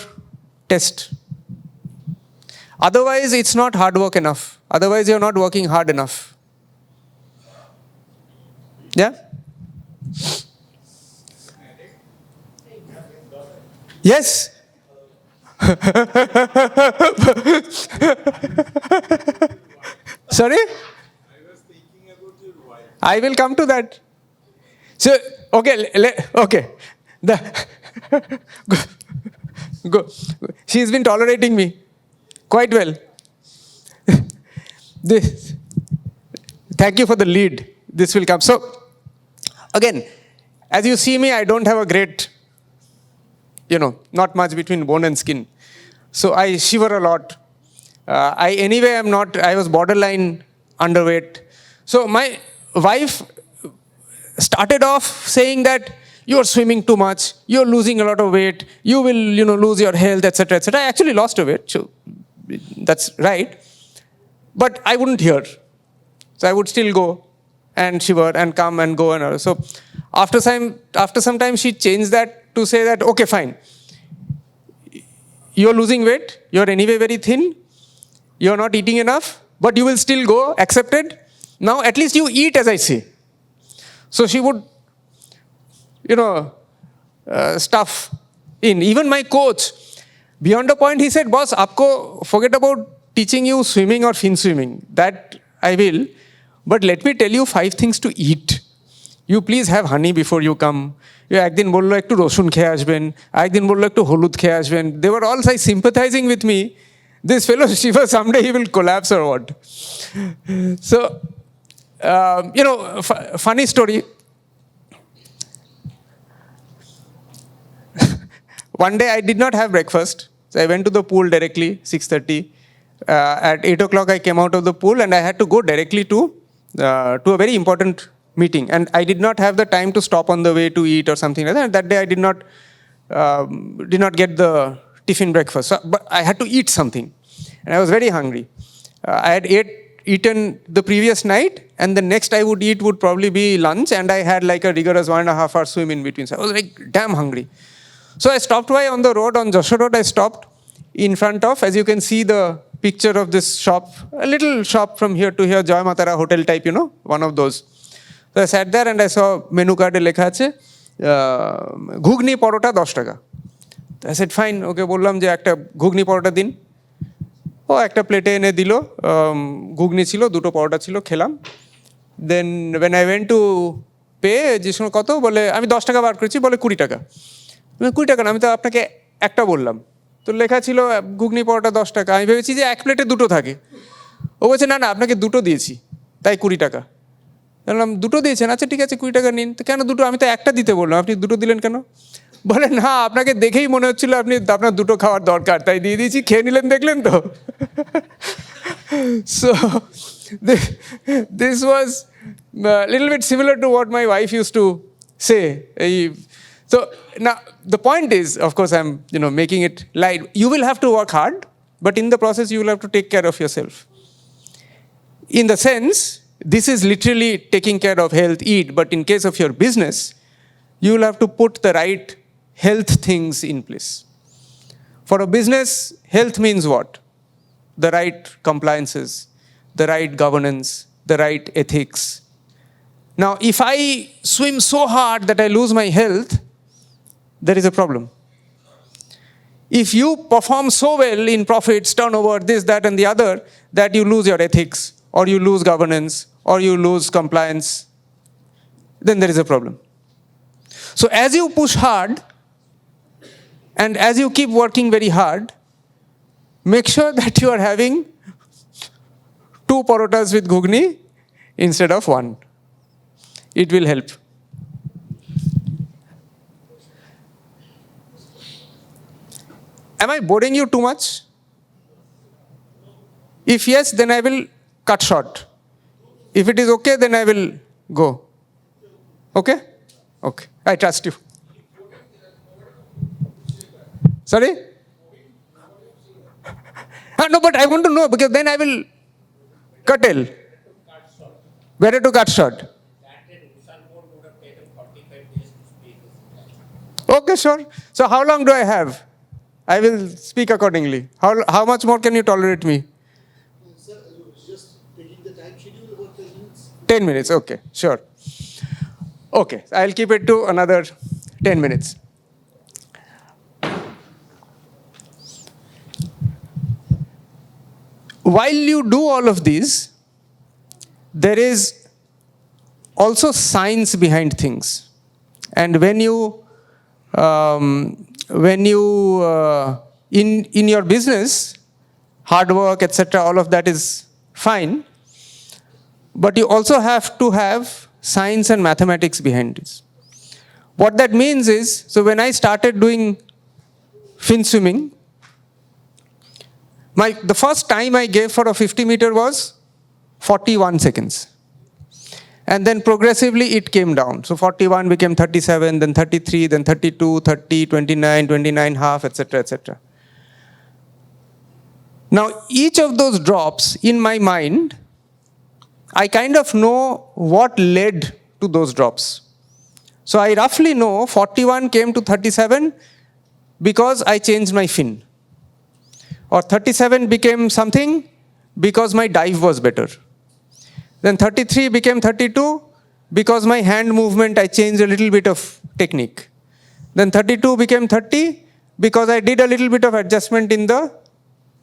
test. Otherwise, it's not hard work enough. Otherwise, you're not working hard enough. Yeah? Yes? Sorry? I will come to that. So, okay, okay. Go. She's been tolerating me quite well. Thank you for the lead. This will come. So, again, as you see me, I don't have a great, not much between bone and skin. So I shiver a lot. I was borderline underweight. So my wife started off saying that you're swimming too much, you're losing a lot of weight, you will, lose your health, etc., etc. I actually lost a weight, so that's right. But I wouldn't hear. So I would still go and shiver and come and go and all. So after some time, she changed that to say that, okay, fine. You're losing weight, you're anyway very thin, you're not eating enough, but you will still go, accepted. Now at least you eat as I say. So she would, stuff in. Even my coach, beyond a point, he said, boss, forget about teaching you swimming or fin swimming. That I will. But let me tell you 5 things to eat. You please have honey before you come. একদিন বললো একটু রসুন খেয়ে আসবেন, একদিন বললো একটু হলুদ খেয়ে আসবেন. They were all sympathizing with me. This fellow Shiva, someday he will collapse or what. So, funny story. One day I did not have breakfast. So I went to the pool directly, 6:30. At 8 o'clock I came out of the pool and I had to go directly to a very important meeting. And I did not have the time to stop on the way to eat or something like that. And that day I did not get the tiffin breakfast. So, but I had to eat something. And I was very hungry. I had eaten the previous night, and the next I would eat would probably be lunch, and I had like a rigorous 1.5 hour swim in between. So I was like damn hungry. So I stopped by on the road, on Joshua Road. I stopped in front of, as you can see the picture of this shop, a little shop from here to here, Joy Matara hotel type, one of those. So I sat there and I saw menu card লেখা আছে ঘুগনি পরোটা 10 টাকা. I said fine, okay, বললাম যে একটা ঘুগনি পরোটা দিন. ও একটা প্লেটে এনে দিল, ঘুগনি ছিল, 2টো পরোটা ছিল, খেলাম. দেন when I went to pay, জিজ্ঞেস কত, বলে আমি 10 টাকা বার করেছি, বলে 20 টাকা. 20 টাকা না, আমি তো আপনাকে একটা বললাম. তো লেখা ছিল ঘুগনি পরোটা 10 টাকা. আমি ভেবেছি যে এক প্লেটে 2টো থাকে. ও বলছে না আপনাকে 2টো দিয়েছি, তাই 20 টাকা. বললাম দুটো দিয়েছেন, আচ্ছা ঠিক আছে 20 টাকা নিন। তো কেন দুটো? আমি তো একটা দিতে বললাম, আপনি দুটো দিলেন কেন? বলে না, আপনাকে দেখেই মনে হচ্ছিল আপনার দুটো খাওয়ার দরকার, তাই দিয়ে দিয়েছি, খেয়ে নিলেন, দেখলেন তো। So this was a little bit similar to what my wife used to say. So now the point is, of course, I'm making it light. You will have to work hard, but in the process you will have to take care of yourself. In the sense, this is literally taking care of health, eat, but in case of your business, you will have to put the right health things in place. For a business, health means what? The right compliances, the right governance, the right ethics. Now, if I swim so hard that I lose my health, there is a problem. If you perform so well in profits, turnover, this, that, and the other, that you lose your ethics, or you lose governance, or you lose compliance, then there is a problem. So as you push hard, and as you keep working very hard, make sure that you are having 2 parotas with ghugni instead of 1. It will help. Am I boring you too much? If yes, then I will cut short. If it is okay, then I will go. Okay? Okay. I trust you. Sorry? No, but I want to know, because then I will curtail. Better to cut short. Okay, sure. So how long do I have? I will speak accordingly. How much more can you tolerate me? Sir, just taking the time schedule, about 10 minutes. 10 minutes, okay, sure. Okay, I'll keep it to another 10 minutes. While you do all of these, there is also science behind things. And when you in your business, hard work, etc., all of that is fine, but you also have to have science and mathematics behind this. What that means is, so when I started doing fin swimming, the first time I gave for a 50-meter was 41 seconds. And then progressively it came down. So 41 became 37, then 33, then 32, 30, 29, 29 half, etc., etc. Now, each of those drops in my mind, I kind of know what led to those drops. So I roughly know 41 came to 37 because I changed my fin. Or 37 became something because my dive was better. Then 33 became 32 because my hand movement, I changed a little bit of technique. Then 32 became 30 because I did a little bit of adjustment in the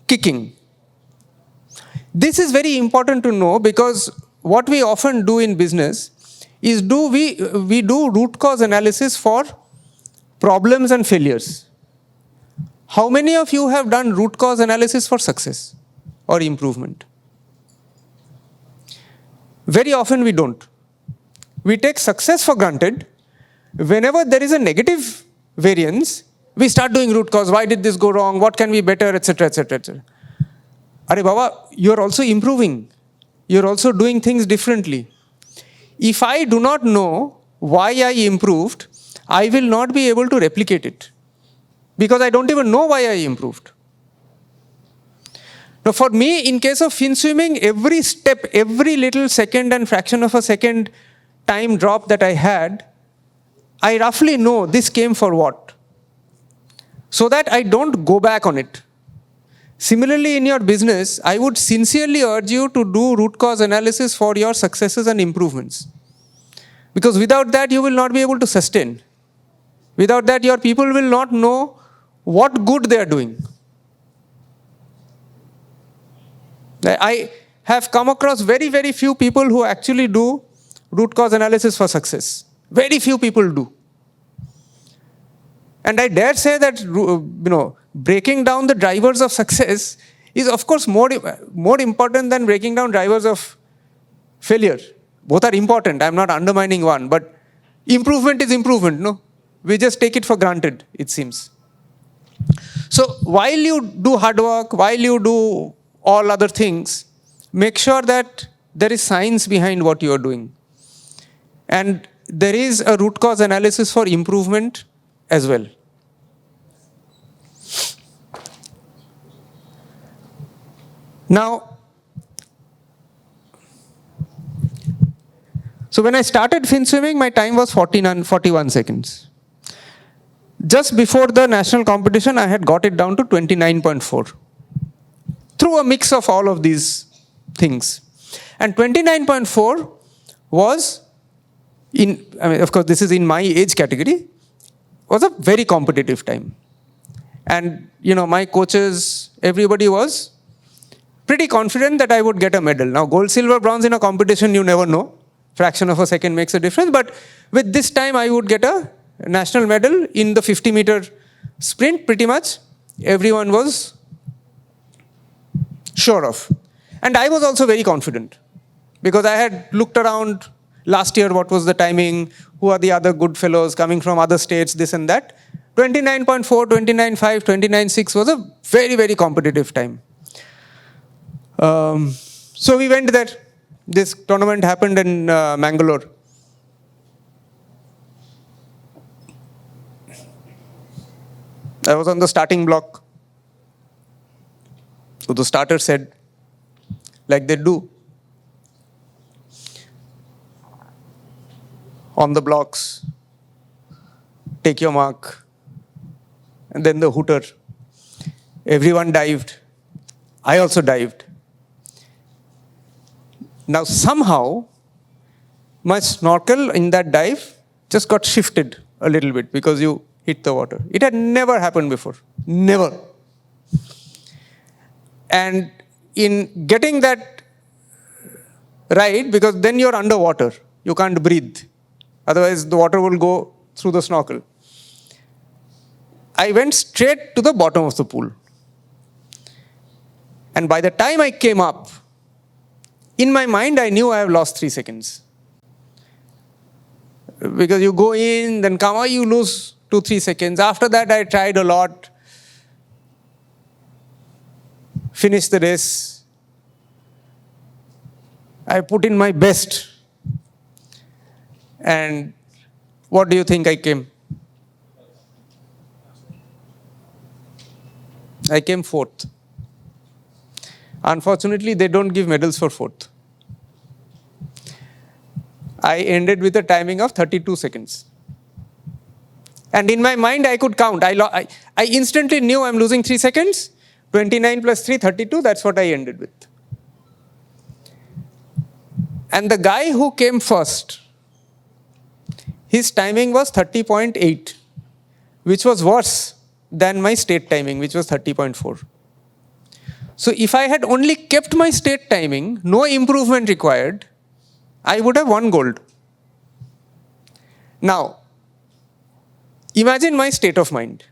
kicking. This is very important to know, because what we often do in business is we do root cause analysis for problems and failures. How many of you have done root cause analysis for success or improvement? Very often we don't. We take success for granted. Whenever there is a negative variance, we start doing root cause. Why did this go wrong? What can be better, etc., etc., etc. Are Baba, you're also improving. You're also doing things differently. If I do not know why I improved, I will not be able to replicate it, because I don't even know why I improved. Now, for me, in case of fin swimming, every step, every little second and fraction of a second time drop that I had, I roughly know this came for what, so that I don't go back on it. Similarly, in your business, I would sincerely urge you to do root cause analysis for your successes and improvements. Because without that, you will not be able to sustain. Without that, your people will not know what good they are doing. I have come across very, very few people who actually do root cause analysis for success. Very few people do. And I dare say that, breaking down the drivers of success is, of course, more important than breaking down drivers of failure. Both are important. I'm not undermining one, but improvement is improvement, no? We just take it for granted, it seems. So while you do hard work, while you do all other things, make sure that there is science behind what you are doing. And there is a root cause analysis for improvement as well. Now, so when I started fin swimming, my time was 41 seconds. Just before the national competition, I had got it down to 29.4 through a mix of all of these things. And 29.4 was of course, this is in my age category, was a very competitive time. And, my coaches, everybody was pretty confident that I would get a medal. Now, gold, silver, bronze in a competition, you never know. Fraction of a second makes a difference. But with this time, I would get a national medal in the 50-meter sprint, pretty much. Everyone was sure of. And I was also very confident because I had looked around last year, what was the timing, who are the other good fellows coming from other states, this and that. 29.4, 29.5, 29.6 was a very, very competitive time. So we went there. This tournament happened in Mangalore. I was on the starting block. So the starter said, like they do, on the blocks, take your mark. And then the hooter. Everyone dived. I also dived. Now somehow, my snorkel in that dive just got shifted a little bit because you hit the water. It had never happened before. Never. And in getting that right, because then you're underwater. You can't breathe. Otherwise, the water will go through the snorkel. I went straight to the bottom of the pool. And by the time I came up, in my mind, I knew I have lost 3 seconds. Because you go in, then come out, you lose 2-3 seconds. After that, I tried a lot. Finished the race. I put in my best. And what do you think I came? I came 4th. Unfortunately, they don't give medals for 4th. I ended with a timing of 32 seconds. And in my mind, I could count. I instantly knew I'm losing 3 seconds. 29 plus 3, 32, that's what I ended with. And the guy who came first, his timing was 30.8, which was worse than my state timing, which was 30.4. So if I had only kept my state timing, no improvement required, I would have won gold. Now, imagine my state of mind.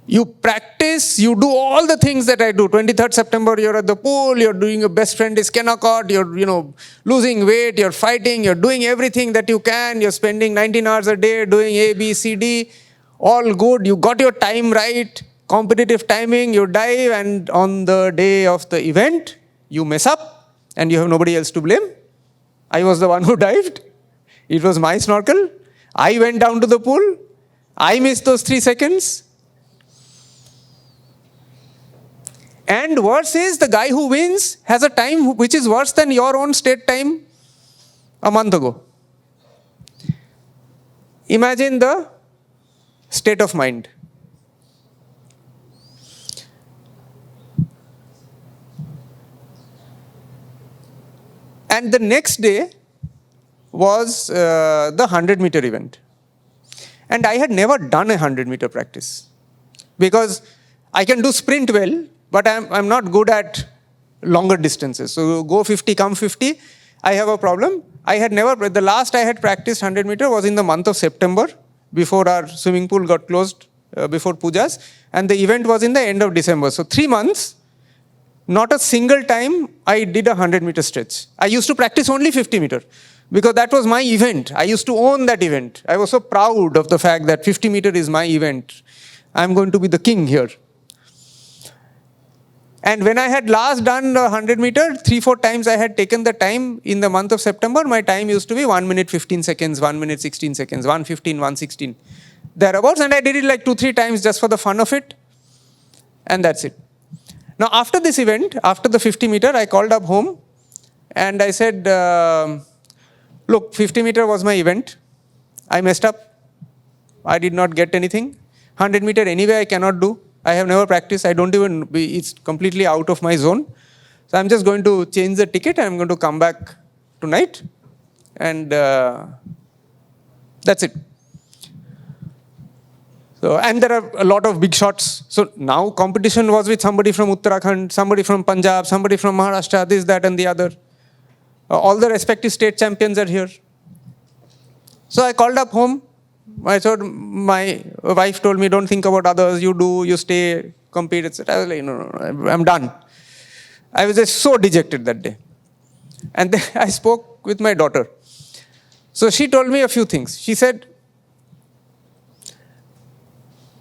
You practice, you do all the things that I do. 23rd September, you're at the pool, you're doing your best friend is Kennecott, you're losing weight, you're fighting, you're doing everything that you can, you're spending 19 hours a day doing A, B, C, D, all good, you got your time right, competitive timing, you dive, and on the day of the event, you mess up, and you have nobody else to blame. I was the one who dived. It was my snorkel. I went down to the pool. I missed those 3 seconds. And worse is, the guy who wins has a time which is worse than your own state time a month ago. Imagine the state of mind. And the next day was the 100-meter event. And I had never done a 100-meter practice. Because I can do sprint well, but I'm not good at longer distances. So go 50, come 50, I have a problem. The last I had practiced 100 meter was in the month of September, before our swimming pool got closed, before pujas. And the event was in the end of December. So 3 months, not a single time I did a 100-meter stretch. I used to practice only 50-meter because that was my event. I used to own that event. I was so proud of the fact that 50-meter is my event. I'm going to be the king here. And when I had last done the 100-meter, 3-4 times I had taken the time in the month of September. My time used to be 1 minute 15 seconds, 1 minute 16 seconds, 1:15, 1:16, thereabouts. And I did it like 2-3 times just for the fun of it. And that's it. Now, after this event, after the 50-meter, I called up home and I said, look, 50-meter was my event. I messed up. I did not get anything. 100-meter anyway I cannot do. I have never practiced. I don't even, it's completely out of my zone. So I'm just going to change the ticket. I'm going to come back tonight. And that's it. So, and there are a lot of big shots. So now competition was with somebody from Uttarakhand, somebody from Punjab, somebody from Maharashtra, this, that, and the other. All the respective state champions are here. So I called up home. I thought, my wife told me, don't think about others, you do, you stay, compete, etc. I was like, no, I'm done. I was just so dejected that day. And then I spoke with my daughter. So she told me a few things. She said,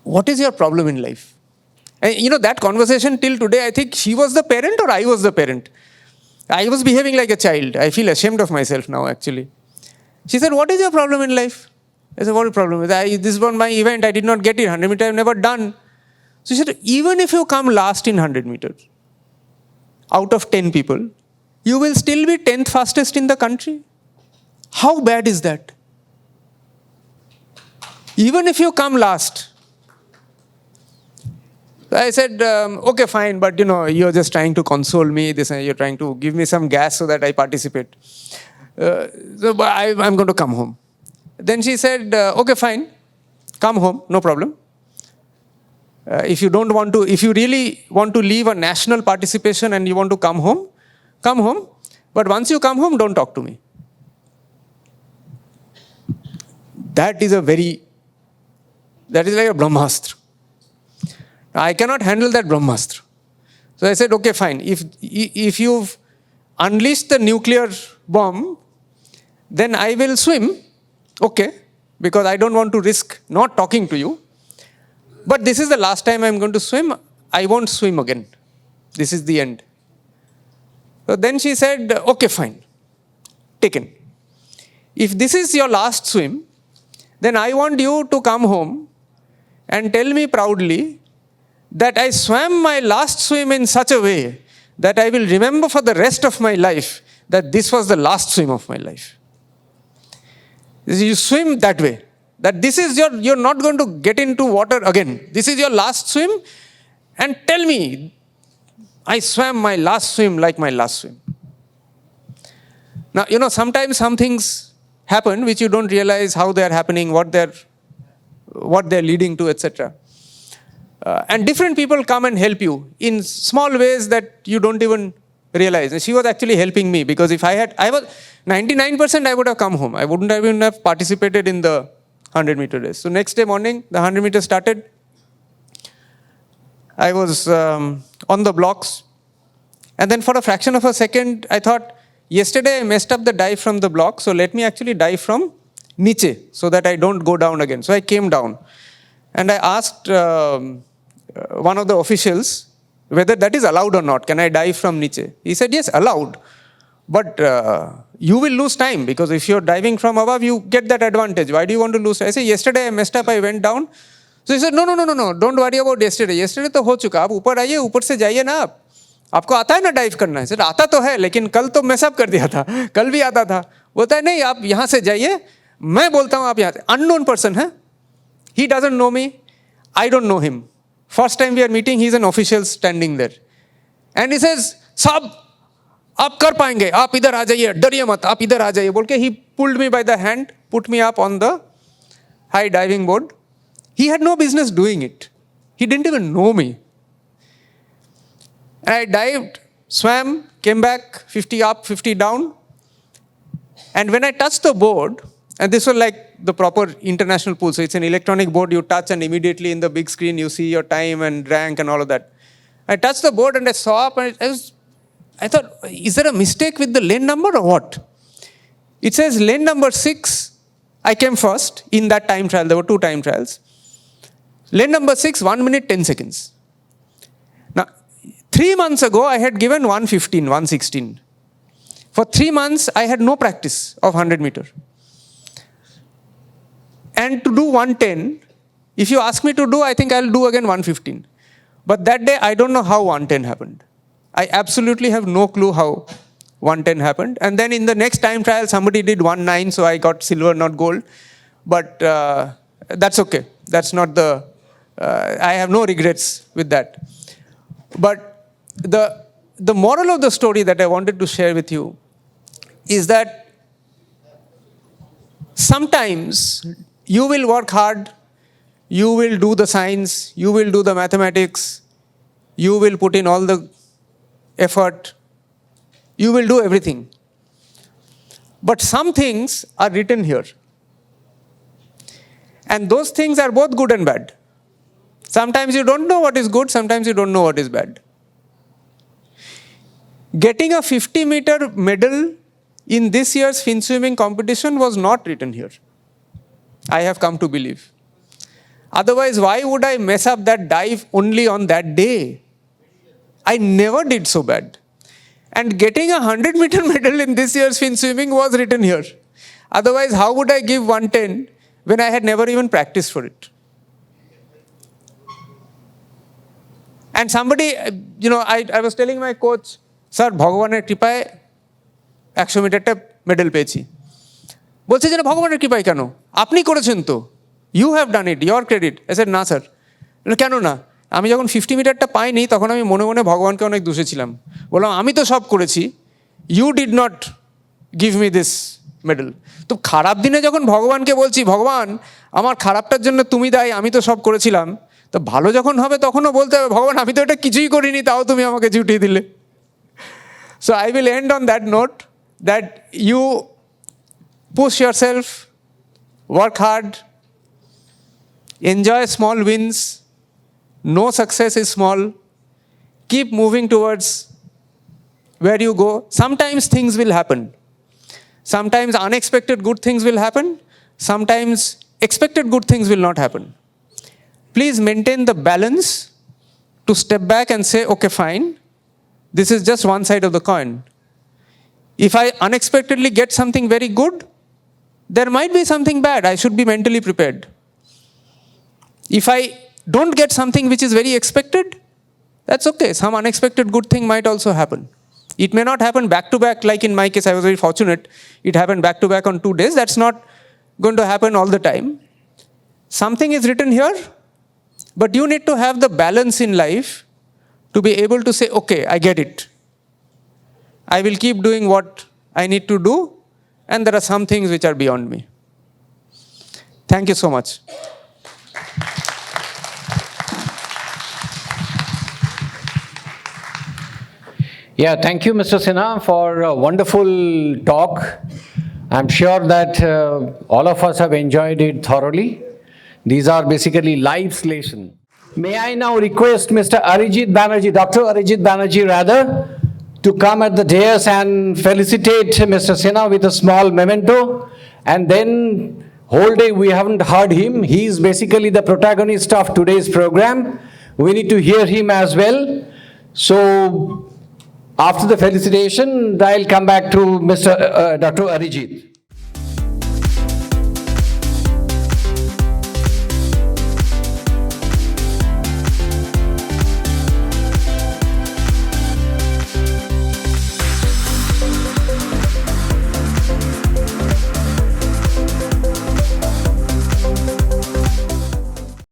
what is your problem in life? And that conversation till today, I think she was the parent or I was the parent. I was behaving like a child. I feel ashamed of myself now, actually. She said, what is your problem in life? I said, what is the problem? This was my event. I did not get it. 100 meter I've never done. So she said, even if you come last in 100 meters, out of 10 people, you will still be 10th fastest in the country. How bad is that? Even if you come last. I said, okay, fine, but you're just trying to console me. You're trying to give me some gas so that I participate. So I'm going to come home. Then she said, okay, fine, come home, no problem. If you really want to leave a national participation and you want to come home. But once you come home, don't talk to me. That is like a Brahmastra. I cannot handle that Brahmastra. So I said, okay, fine. If you've unleashed the nuclear bomb, then I will swim. Okay, because I don't want to risk not talking to you. But this is the last time I'm going to swim. I won't swim again. This is the end. So then she said, okay, fine. Taken. If this is your last swim, then I want you to come home and tell me proudly that I swam my last swim in such a way that I will remember for the rest of my life that this was the last swim of my life. You swim that way. That this is you're not going to get into water again. This is your last swim. And tell me, I swam my last swim like my last swim. Now, sometimes some things happen which you don't realize how they are happening, what they're leading to, etc. And different people come and help you in small ways that you don't even realize. And she was actually helping me because if I was 99% I would have come home. I wouldn't even have participated in the 100-meter race. So next day morning, the 100 meters started. I was on the blocks. And then for a fraction of a second, I thought, yesterday I messed up the dive from the block. So let me actually dive from niche so that I don't go down again. So I came down. And I asked one of the officials whether that is allowed or not. Can I dive from niche? He said, yes, allowed. But you will lose time because if you're diving from above, you get that advantage. Why do you want to lose? I said, yesterday I messed up, I went down. So he said, no, don't worry about yesterday. Yesterday तो हो चुका, आप ऊपर आइए, ऊपर से जाइए ना आप. आपको आता है ना डाइव करना? सर आता तो है, लेकिन कल तो मैस अप कर दिया था. कल भी आता था. बोलता है नहीं, आप यहाँ से जाइए. मैं बोलता हूँ आप यहाँ से. Unknown person है. He doesn't know me. I don't know him. First time we are meeting, he's an official standing there. And he says, साहब, आप कर पाएंगे, आप इधर आ जाइए, डरिए मत, आप इधर आ जाइए बोल के he pulled me by the hand, put me up on the high diving board. He had no business doing it. He didn't even know me. And I dived, swam, came back, 50 up, 50 down. And when I touched the board, and this was like the proper international pool, so it's an electronic board, you touch and immediately in the big screen you see your time and rank and all of that. I touched the board and I saw up and I thought, is there a mistake with the lane number or what? It says lane number 6, I came first in that time trial. There were 2 time trials. Lane number 6, 1 minute, 10 seconds. Now, 3 months ago, I had given 115, 116. For 3 months, I had no practice of 100 meter. And to do 110, if you ask me to do, I think I'll do again 115. But that day, I don't know how 110 happened. I absolutely have no clue how 110 happened. And then in the next time trial, somebody did 19, so I got silver, not gold. But that's okay. That's not the, I have no regrets with that. But the moral of the story that I wanted to share with you is that sometimes you will work hard, you will do the science, you will do the mathematics, you will put in all the effort, you will do everything. But some things are written here. And those things are both good and bad. Sometimes you don't know what is good, sometimes you don't know what is bad. Getting a 50-meter medal in this year's fin swimming competition was not written here. I have come to believe. Otherwise, why would I mess up that dive only on that day? I never did so bad. And getting a 100-meter medal in this year's fin swimming was written here. Otherwise, how would I give 110 when I had never even practiced for it? And somebody, I was telling my coach, sir, Bhagwaner Kripaye 100 মিটারটা medal পেয়েছি। বলছে যে ভগবানের কৃপায় কেন? আপনি করেছেন তো, you have done it, your credit. এসে না স্যার। কেন না? আমি যখন 50 মিটারটা পাইনি তখন আমি মনে মনে ভগবানকে অনেক দোষেছিলাম। বললাম আমি তো সব করেছি, you did not give me this medal. তো খারাপ দিনে যখন ভগবানকে বলছি ভগবান আমার খারাপটার জন্য তুমি দায়ী, আমি তো সব করেছিলাম, তো ভালো যখন হবে তখনও বলতে হবে ভগবান আমি তো এটা কিছুই করিনি তাও তুমি আমাকে জুটিয়ে দিলে। So I will end on that note that you push yourself, work hard, enjoy small wins. No success is small. Keep moving towards where you go. Sometimes things will happen. Sometimes unexpected good things will happen. Sometimes expected good things will not happen. Please maintain the balance to step back and say, okay, fine. This is just one side of the coin. If I unexpectedly get something very good, there might be something bad. I should be mentally prepared. If I don't get something which is very expected, that's okay. Some unexpected good thing might also happen. It may not happen back to back, like in my case, I was very fortunate. It happened back to back on 2 days. That's not going to happen all the time. Something is written here, but you need to have the balance in life to be able to say, okay, I get it. I will keep doing what I need to do, and there are some things which are beyond me. Thank you so much. Yeah, thank you, Mr. Sinha, for a wonderful talk. I'm sure that all of us have enjoyed it thoroughly. These are basically life's lessons. May I now request Mr. Arijit Banerjee, Dr. Arijit Banerjee rather, to come at the dais and felicitate Mr. Sinha with a small memento. And then, whole day we haven't heard him. He is basically the protagonist of today's program. We need to hear him as well. So, after the felicitation, I'll come back to Dr. Arijit.